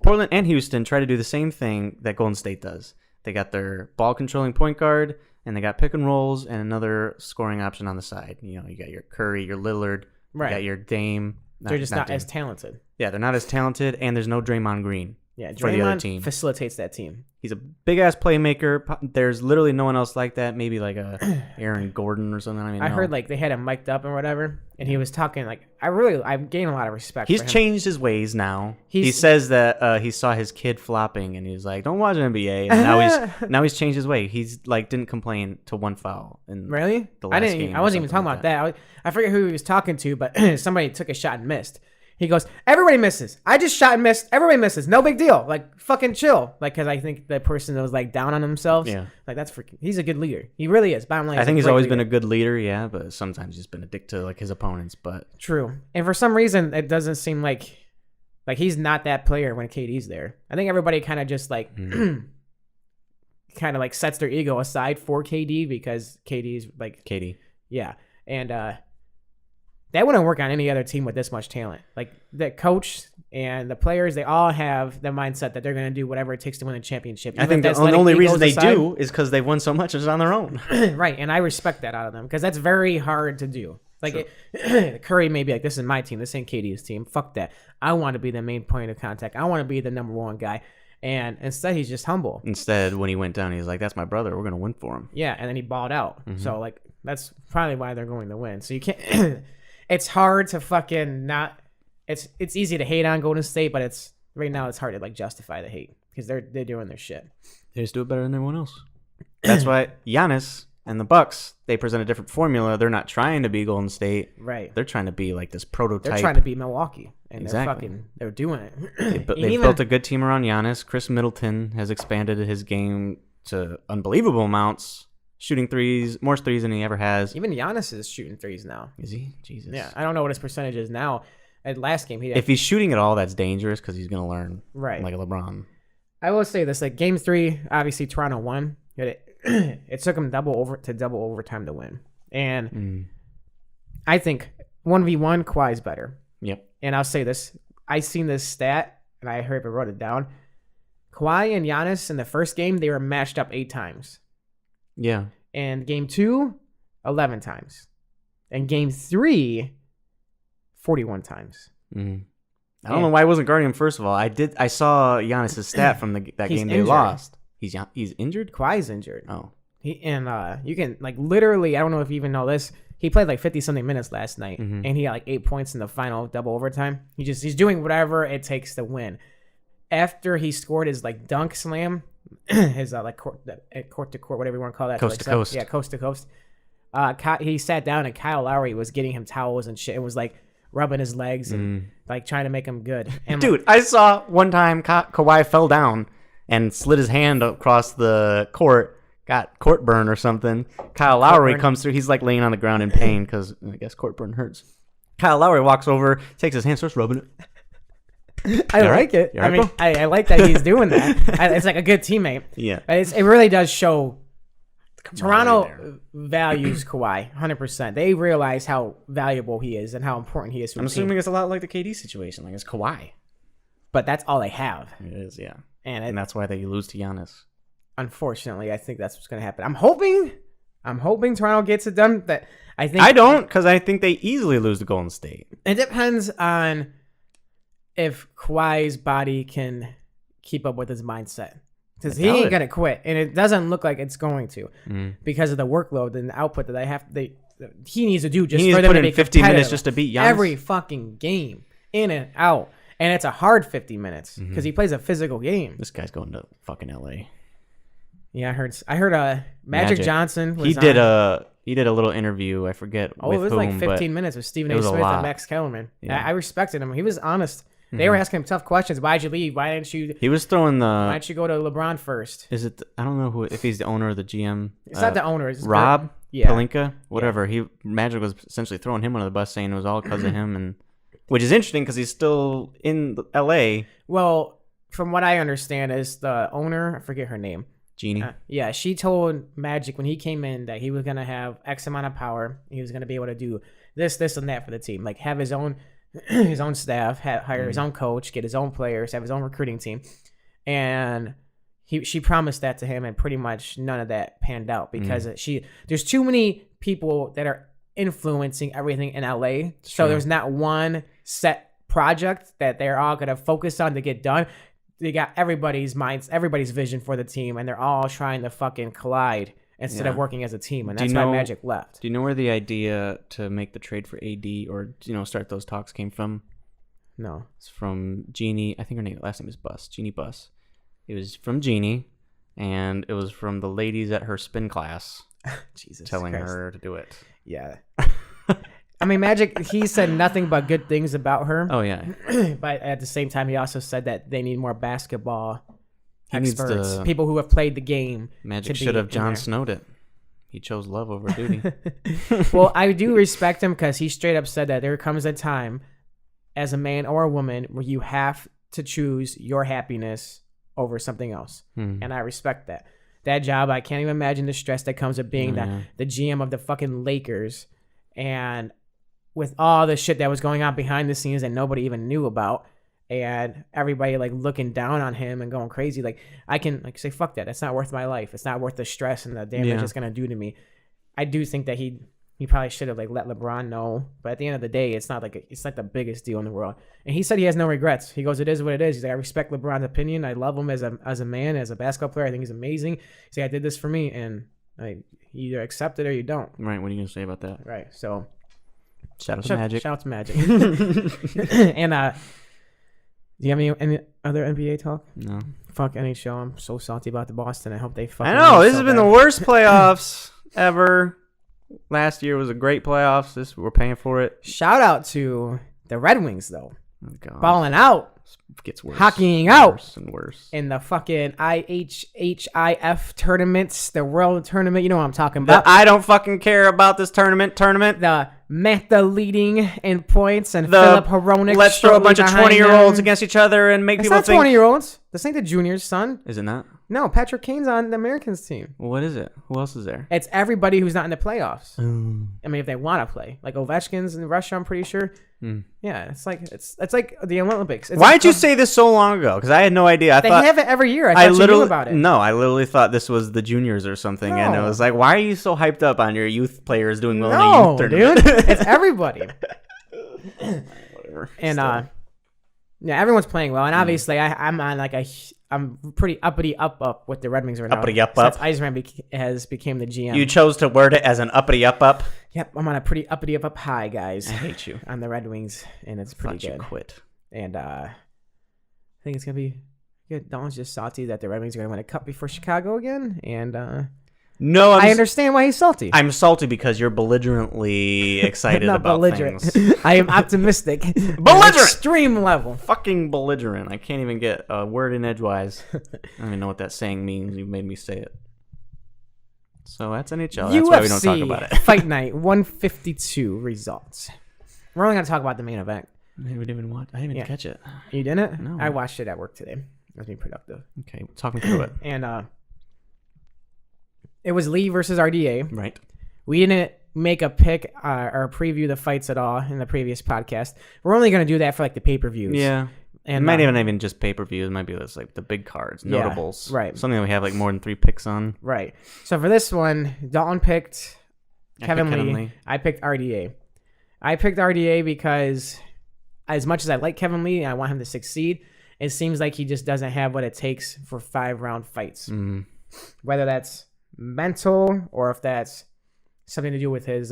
Portland and Houston try to do the same thing that Golden State does. They got their ball controlling point guard, and they got pick and rolls and another scoring option on the side. You know, you got your Curry, your Lillard, you got your Dame. They're just not as talented. Yeah, they're not as talented, and there's no Draymond Green. Yeah, for the other Draymond team. facilitates that team. He's a big ass playmaker. There's literally no one else like that. Maybe like a Aaron Gordon or something. I heard like they had him mic'd up and whatever, and he was talking like I gained a lot of respect. He's for him. changed his ways now. He says that he saw his kid flopping, and he was like, "Don't watch NBA." And now he's changed his way. He's like didn't complain to one foul. Really? The last game I wasn't even talking about that. I forget who he was talking to, but somebody took a shot and missed. He goes, everybody misses. I just shot and missed. Everybody misses. No big deal. Like, fucking chill. Like, because I think the person that was, like, down on themselves. Yeah. Like, that's freaking... He's a good leader. He really is. Bottom line, I think he's always been a good leader, yeah, but sometimes he's been a dick to, like, his opponents, but... True. And for some reason, it doesn't seem like he's not that player when KD's there. I think everybody kind of just, like... kind of, like, sets their ego aside for KD because KD's, like... KD. Yeah. And, that wouldn't work on any other team with this much talent. Like the coach and the players, they all have the mindset that they're going to do whatever it takes to win a championship. I think the only reason they do is because they've won so much is on their own. Right, and I respect that out of them because that's very hard to do. Like Curry may be like, this is my team. This ain't KD's team. Fuck that. I want to be the main point of contact. I want to be the number one guy. And instead, he's just humble. Instead, when he went down, he's like, that's my brother. We're going to win for him. Yeah, and then he balled out. Mm-hmm. So, like, that's probably why they're going to win. So you can't... It's hard to fucking not. It's easy to hate on Golden State, but it's right now it's hard to like justify the hate because they're doing their shit. They just do it better than everyone else. That's why Giannis and the Bucks, they present a different formula. They're not trying to be Golden State. Right. They're trying to be like this prototype. They're trying to be Milwaukee, and exactly. they're doing it. They've built a good team around Giannis. Chris Middleton has expanded his game to unbelievable amounts. Shooting threes, more threes than he ever has. Even Giannis is shooting threes now. Is he? Jesus. Yeah, I don't know what his percentage is now. At last game, if he's shooting at all, that's dangerous because he's going to learn. Right. Like LeBron. I will say this: like game 3, obviously Toronto won. It took them double overtime to win, and I think 1v1 Kawhi's better. Yep. And I'll say this: I seen this stat, and I heard it wrote it down. Kawhi and Giannis in the first game, they were matched up 8 times. Yeah. And game 2, 11 times. And game 3, 41 times. Mm-hmm. I don't know why I wasn't guarding him, first of all. I saw Giannis' stat from that game they lost. He's injured? Kawhi's injured. Oh. You can, like, literally, I don't know if you even know this, he played like 50 something minutes last night, and he got like 8 points in the final double overtime. He's doing whatever it takes to win. After he scored his like dunk slam, his like court to court, whatever you want to call that, coast to coast. Yeah, coast to coast. He sat down and Kyle Lowry was getting him towels and shit. It was like rubbing his legs and like trying to make him good. And dude, I saw one time Kawhi fell down and slid his hand across the court, got court burn or something. Kyle Lowry comes through. He's like laying on the ground in pain because I guess court burn hurts. Kyle Lowry walks over, takes his hand, starts rubbing it. I like it. I mean, I like that he's doing that. It's like a good teammate. Yeah. It really does show Toronto values Kawhi 100%. They realize how valuable he is and how important he is for the team. I'm assuming it's a lot like the KD situation. Like it's Kawhi. But that's all they have. It is, yeah. And that's why they lose to Giannis. Unfortunately, I think that's what's going to happen. I'm hoping Toronto gets it done. I don't, because I think they easily lose to Golden State. It depends on if Kawhi's body can keep up with his mindset. Because he ain't going to quit. And it doesn't look like it's going to because of the workload and the output that he needs to do just for them to be 50 minutes just to beat Giannis. Every fucking game, in and out. And it's a hard 50 minutes because he plays a physical game. This guy's going to fucking LA. Yeah, I heard Magic Johnson was he did a little interview, I forget with it was whom, like 15 minutes with Stephen A. Smith and Max Kellerman. Yeah. I respected him. He was honest. They were asking him tough questions. Why'd you leave? Why didn't you? He was throwing the. Why'd you go to LeBron first? Is it? I don't know if he's the owner or the GM. It's not the owner. It's Rob Pelinka, whatever. Yeah. Magic was essentially throwing him under the bus, saying it was all because of him, and which is interesting because he's still in LA. Well, from what I understand, is the owner. I forget her name. Jeannie. Yeah, she told Magic when he came in that he was gonna have X amount of power. He was gonna be able to do this, and that for the team. Like have his own staff, hire his own coach, get his own players, have his own recruiting team, and she promised that to him, and pretty much none of that panned out because there's too many people that are influencing everything in LA. So there's not one set project that they're all gonna focus on to get done. They got everybody's minds, everybody's vision for the team, and they're all trying to fucking collide instead of working as a team, and that's why Magic left. Do you know where the idea to make the trade for AD or start those talks came from? No, it's from Jeannie. I think her last name is Buss. Jeannie Buss. It was from Jeannie, and it was from the ladies at her spin class. Jesus, telling Christ. her to do it. Yeah. I mean, Magic, he said nothing but good things about her. Oh, yeah. But at the same time, he also said that they need more basketball experts, to, people who have played the game. Magic should have Jon Snowed it. He chose love over duty. Well, I do respect him because he straight up said that there comes a time as a man or a woman where you have to choose your happiness over something else. And I respect that. That job, I can't even imagine the stress that comes with being the GM of the fucking Lakers and with all the shit that was going on behind the scenes that nobody even knew about, and everybody like looking down on him and going crazy. Like I can like say, fuck that. That's not worth my life. It's not worth the stress and the damage it's gonna do to me. I do think that he probably should have like let LeBron know, but at the end of the day, it's not the biggest deal in the world. And he said he has no regrets. He goes, it is what it is. He's like, I respect LeBron's opinion. I love him as a man, as a basketball player. I think he's amazing. He's like, I did this for me, and you either accept it or you don't. Right. What are you gonna say about that? Right. So. Shout out to Magic. Shout out to Magic. And do you have any other NBA talk? No. Fuck NHL. I'm so salty about the Boston. I hope they fucking. I know this has been the worst playoffs ever. Last year was a great playoffs. We're paying for it. Shout out to the Red Wings though. Oh, God. Balling out. It gets worse. Hockeying out. Worse and worse. In the fucking IHIF tournaments, the World Tournament. You know what I'm talking about. I don't fucking care about this tournament. The Manta leading in points and Philip Hronek. Let's throw a bunch of 20-year-olds against each other and make people think. It's not 20-year-olds. This ain't the juniors, son. Is it not? No, Patrick Kane's on the Americans team. Well, what is it? Who else is there? It's everybody who's not in the playoffs. I mean, if they want to play, like Ovechkin's in Russia, I'm pretty sure. Yeah, it's like the Olympics. Why did you say this so long ago? Because I had no idea. They have it every year. I thought you knew about it. No, I literally thought this was the juniors or something, and it was like, why are you so hyped up on your youth players doing well in the youth tournament? Dude, it's everybody. Whatever. And yeah, everyone's playing well, and obviously I'm on like I'm pretty uppity up with the Red Wings right now. Uppity up. Since Eiserman has became the GM. You chose to word it as an uppity up. Yep, I'm on a pretty uppity up high, guys. I hate you. On the Red Wings, and it's pretty good. You quit. And I think it's gonna be good. Donald's just salty that the Red Wings are gonna win a cup before Chicago again, and no, I understand why he's salty. I'm salty because you're belligerdon't excited Not about belligerent. things. I am optimistic. Belligerent! Extreme level. Fucking belligerent. I can't even get a word in edgewise. I don't even know what that saying means. You made me say it. So that's NHL. That's why we don't talk about it. Fight Night 152 results. We're only gonna talk about the main event. We didn't even watch. I didn't even catch it. You didn't? No. I watched it at work today. I was being productive. Okay, talk me through it. And it was Lee versus RDA. Right. We didn't make a pick or preview the fights at all in the previous podcast. We're only going to do that for like the pay-per-views. Yeah. And it might even just pay-per-views. It might be just like the big cards, notables. Right. Something that we have like more than 3 picks on. Right. So for this one, Dalton picked Kevin Lee. I picked RDA. I picked RDA because as much as I like Kevin Lee and I want him to succeed, it seems like he just doesn't have what it takes for 5-round fights. Mm. Whether that's mental or if that's something to do with his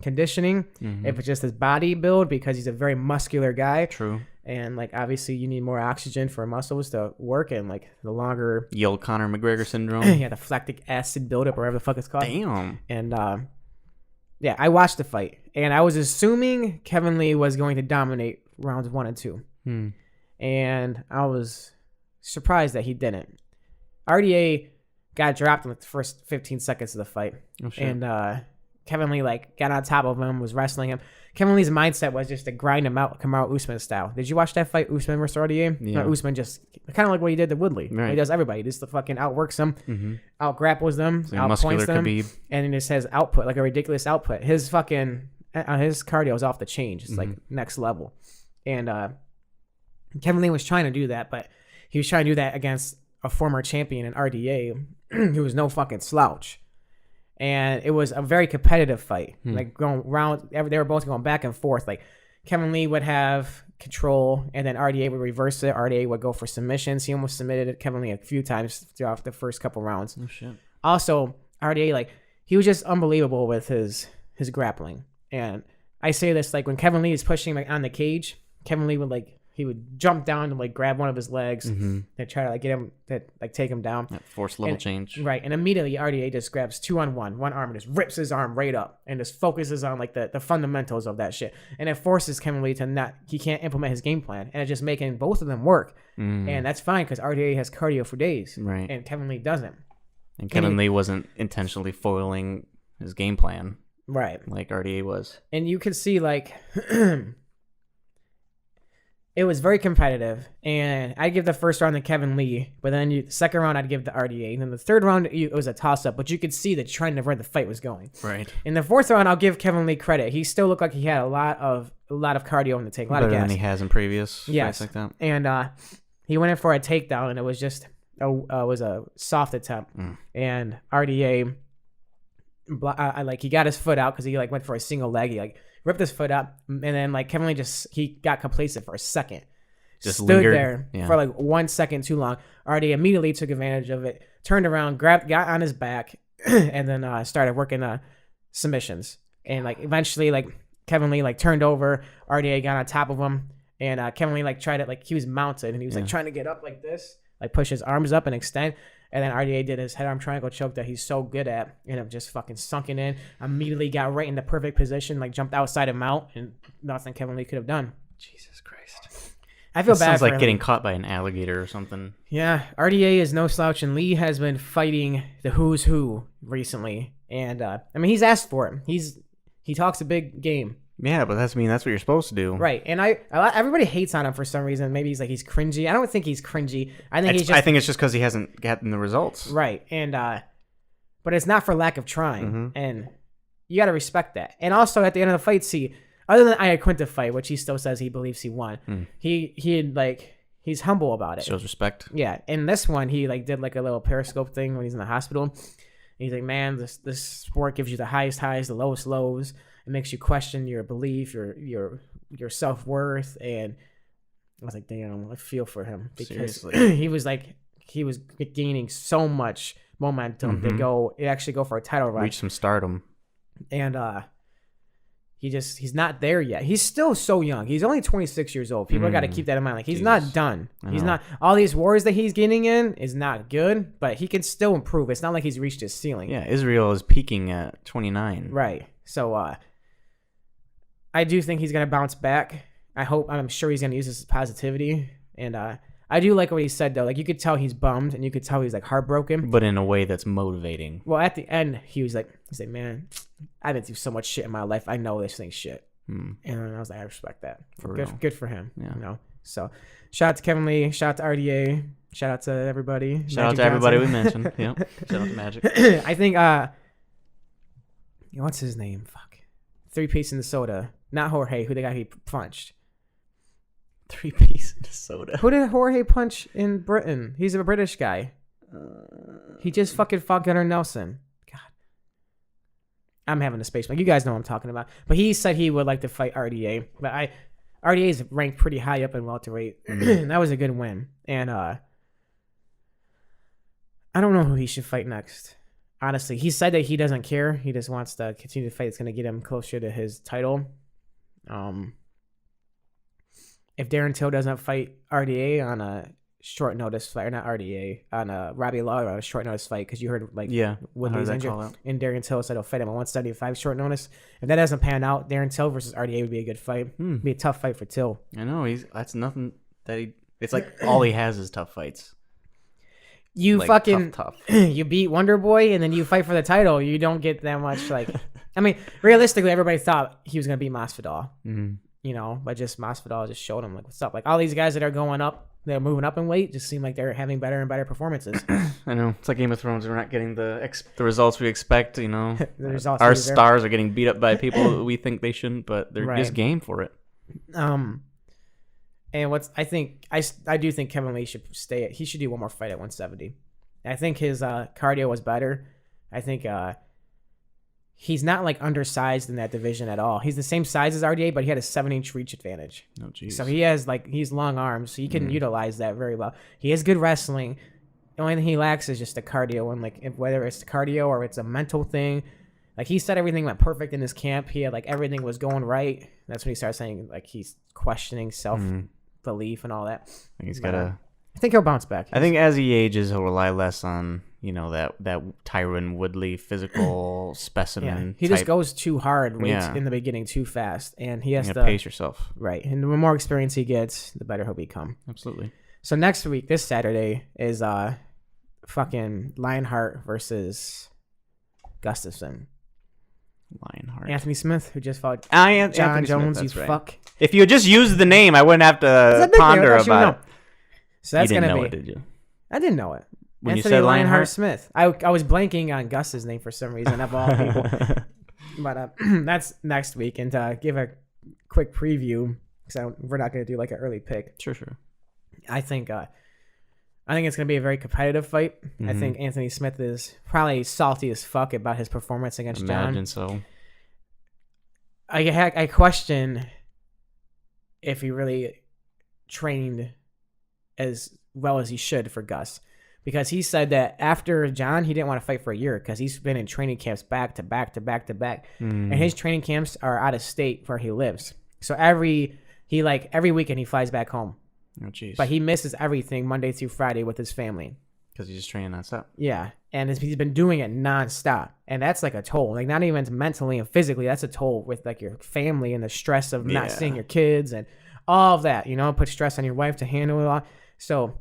conditioning, if it's just his body build, because he's a very muscular guy. True. And like obviously you need more oxygen for muscles to work, and like the longer The old Conor McGregor syndrome. the lactic acid buildup or whatever the fuck it's called. Damn. And yeah, I watched the fight and I was assuming Kevin Lee was going to dominate rounds 1 and 2. And I was surprised that he didn't. RDA got dropped in the first 15 seconds of the fight. Oh, shit. And Kevin Lee like got on top of him, was wrestling him. Kevin Lee's mindset was just to grind him out, Kamaru Usman style. Did you watch that fight, Usman versus RDA? Yeah. Usman just kind of like what he did to Woodley. Right. He does everybody. He just fucking outworks them, out grapples them, Like out points them, Khabib. and he just has output, like a ridiculous output. His fucking his cardio is off the change. It's like next level. And Kevin Lee was trying to do that, but he was trying to do that against a former champion in RDA who was no fucking slouch. And it was a very competitive fight. Like going round, they were both going back and forth. Like Kevin Lee would have control, and then RDA would reverse it. RDA would go for submissions. He almost submitted Kevin Lee a few times throughout the first couple rounds. Oh shit. Also, RDA, like he was just unbelievable with his grappling. And I say this like when Kevin Lee is pushing like on the cage, Kevin Lee would he would jump down and like grab one of his legs and try to like get him to like take him down. That force level change. Right. And immediately RDA just grabs 2-on-1, one arm, and just rips his arm right up and just focuses on like the fundamentals of that shit. And it forces Kevin Lee to he can't implement his game plan. And it's just making both of them work. And that's fine because RDA has cardio for days. Right. And Kevin Lee doesn't. And Kevin Lee wasn't intentionally foiling his game plan. Right. Like RDA was. And you could see like it was very competitive, and I'd give the first round to Kevin Lee, but then the second round I'd give to RDA, and then the third round it was a toss-up, but you could see the trend of where the fight was going. Right. In the fourth round, I'll give Kevin Lee credit. He still looked like he had a lot of cardio in the tank, a lot of gas. Better than he has in previous fights like that. And he went in for a takedown, and it was just was a soft attempt, and RDA. He got his foot out because he like went for a single leg. He like ripped his foot up, and then like Kevin Lee he got complacent for a second, just stood lingered there for like 1 second too long. RDA immediately took advantage of it, turned around, got on his back, and then started working submissions. And like eventually like Kevin Lee like turned over, RDA got on top of him, and Kevin Lee like tried it, like he was mounted and he was like trying to get up like this, like push his arms up and extend. And then RDA did his head arm triangle choke that he's so good at, and it just fucking sunken in. Immediately got right in the perfect position, like jumped outside him out, and nothing Kevin Lee could have done. Jesus Christ. I feel bad. Sounds for like him. getting caught by an alligator or something. Yeah, RDA is no slouch, and Lee has been fighting the who's who recently, and I mean he's asked for it. He talks a big game. Yeah, but that's what you're supposed to do. Right. And everybody hates on him for some reason. Maybe he's cringy. I don't think he's cringy. I think I think it's just because he hasn't gotten the results. Right. And but it's not for lack of trying. And you got to respect that. And also at the end of the fight, see, other than Iaquinta fight, which he still says he believes he won, he's humble about it. Shows respect. Yeah. In this one, he did like a little Periscope thing when he's in the hospital. And he's like, man, this sport gives you the highest highs, the lowest lows. It makes you question your belief, your self-worth, and I was like, damn, I feel for him because Seriously. he was gaining so much momentum to actually go for a title run, reach some stardom, and he's not there yet. He's still so young. He's only 26 years old. People got to keep that in mind. Like, he's not done. He's not. All these wars that he's getting in is not good, but he can still improve. It's not like he's reached his ceiling. Yeah, Israel is peaking at 29. Right. So I do think he's gonna bounce back. I'm sure he's gonna use this as positivity, and I do like what he said though. Like, you could tell he's bummed, and you could tell he's like heartbroken, but in a way that's motivating. Well, at the end, he's like, man, I've been through so much shit in my life. I know this thing's shit, and I was like, I respect that. Good for him. Yeah. You know. So, shout out to Kevin Lee. Shout out to RDA. Shout out to everybody. Shout out to everybody we mentioned. Yeah. Shout out to Magic. I think what's his name? Fuck. 3-piece in the soda. Not Jorge, who the guy he punched. 3-piece in the soda. Who did Jorge punch in Britain? He's a British guy. He just fucking fought Gunnar Nelson. God. I'm having a space. Like, you guys know what I'm talking about. But he said he would like to fight RDA. But RDA is ranked pretty high up in welterweight. That was a good win. And I don't know who he should fight next. Honestly, he said that he doesn't care. He just wants to continue to fight. It's going to get him closer to his title. If Darren Till doesn't fight RDA on a short notice fight, or not RDA, on a Robbie Lawler on a short notice fight, because you heard Woodley's injured, and Darren Till said he'll fight him at 175 short notice. If that doesn't pan out, Darren Till versus RDA would be a good fight. It'd be a tough fight for Till. I know that's nothing that it's like all he has is tough fights. You like, fucking tough. You beat Wonder Boy and then you fight for the title. You don't get that much. Like, I mean, realistically, everybody thought he was gonna beat Masvidal. You know, but just Masvidal just showed him like, what's up. Like, all these guys that are going up, they're moving up in weight, just seem like they're having better and better performances. I know, it's like Game of Thrones. We're not getting the results we expect. You know, our stars are getting beat up by people we think they shouldn't, but they're just game for it. And I do think Kevin Lee should he should do one more fight at 170. I think his cardio was better. I think he's not like undersized in that division at all. He's the same size as RDA, but he had a 7-inch reach advantage. Oh, jeez. So he's long arms, so he can utilize that very well. He has good wrestling. The only thing he lacks is just the cardio, and like whether it's the cardio or it's a mental thing. Like, he said everything went perfect in his camp. He had like everything was going right. That's when he started saying like he's questioning self-belief and all that. I think he'll bounce back. I think as he ages, he'll rely less on, you know, that Tyron Woodley physical specimen. Yeah. He just goes too hard in the beginning, too fast, and he has to pace yourself. Right, and the more experience he gets, the better he'll become. Absolutely. So next week, this Saturday, is fucking Lionheart versus Gustafson. Lionheart. Anthony Smith, who just fought John Anthony Jones. Smith, you right. fuck. If you had just used the name, I wouldn't have to ponder about it. So that's you didn't gonna know be. It, did you? I didn't know it. When Anthony you said Lionheart Smith. I was blanking on Gus's name for some reason, of all people. But that's next week, and to give a quick preview, because we're not going to do like an early pick. Sure. I think it's going to be a very competitive fight. I think Anthony Smith is probably salty as fuck about his performance against John. Imagine so. I question if he really trained as well as he should for Gus, because he said that after John, he didn't want to fight for a year because he's been in training camps back to back, and his training camps are out of state where he lives. So every weekend he flies back home. Oh, jeez. But he misses everything Monday through Friday with his family. Because he's just training nonstop. Yeah, and he's been doing it nonstop, and that's like a toll. Like, not even mentally and physically, that's a toll with like your family and the stress of not seeing your kids and all of that. You know, put stress on your wife to handle it all. So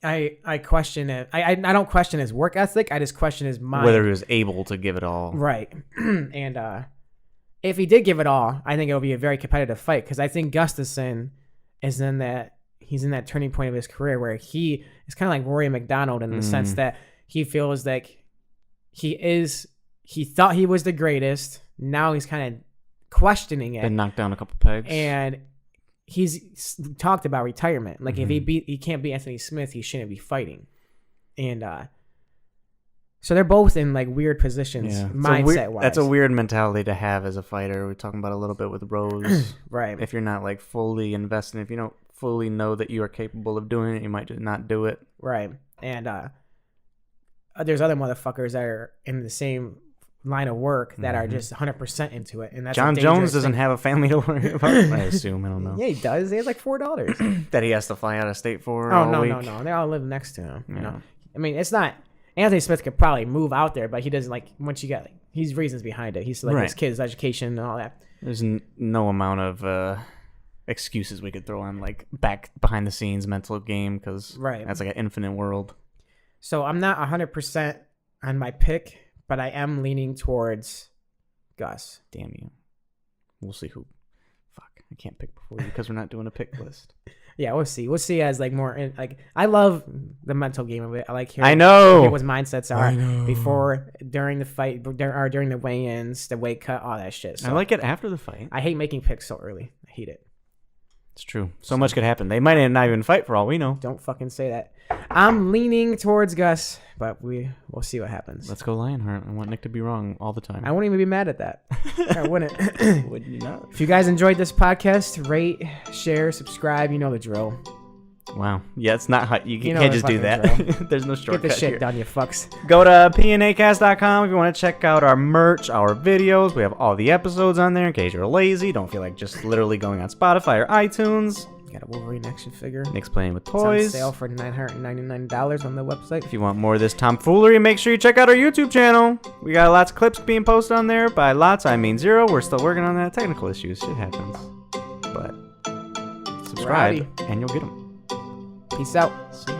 I question it. I don't question his work ethic. I just question his mind. Whether he was able to give it all. Right. And if he did give it all, I think it'll be a very competitive fight, because I think Gustafson is he's in that turning point of his career where he is kind of like Rory McDonald in the sense that he feels like he thought he was the greatest. Now he's kind of questioning it. Been knocked down a couple pegs. And he's talked about retirement. Like, if he can't beat Anthony Smith, he shouldn't be fighting. And so they're both in like weird positions, mindset wise. That's a weird mentality to have as a fighter. We're talking about a little bit with Rose. Right. If you're not like fully invested, if you don't fully know that you are capable of doing it, you might just not do it. Right. And there's other motherfuckers that are in the same line of work that are just 100% into it, and that's John Jones doesn't have a family to worry about. I assume. I don't know. Yeah, he does. He has like $4 that he has to fly out of state for. Oh all no, week. no. They all live next to him. You know, I mean, it's not. Anthony Smith could probably move out there, but he doesn't like. Once you get, like, he's reasons behind it. He's like his kids' education and all that. There's no amount of excuses we could throw on like back behind the scenes mental game because that's like an infinite world. So I'm not 100% on my pick, but I am leaning towards Gus. Damn you. We'll see who. Fuck, I can't pick before you because we're not doing a pick list. Yeah, we'll see. We'll see as like more like I love the mental game of it. I like hearing I know what mindsets are before, during the fight, or during the weigh-ins, the weight cut, all that shit. So I like it after the fight. I hate making picks so early. I hate it. It's true. So much could happen. They might not even fight for all we know. Don't fucking say that. I'm leaning towards Gus, but we'll see what happens. Let's go Lionheart. I want Nick to be wrong all the time. I wouldn't even be mad at that. I wouldn't. Would you not? If you guys enjoyed this podcast, rate, share, subscribe. You know the drill. Wow. Yeah, it's not hot. You know can't the just do fucking that. There's no shortcut Get the shit here. done, you fucks. Go to opinionatedcast.com if you want to check out our merch, our videos. We have all the episodes on there in case you're lazy. Don't feel like just literally going on Spotify or iTunes. Got a Wolverine action figure. Nick's playing with It's toys. on sale for $999 on the website. If you want more of this tomfoolery, make sure you check out our YouTube channel. We got lots of clips being posted on there. By lots, I mean 0. We're still working on that. Technical issues. Shit happens. But subscribe, and you'll get them. Peace out. See ya.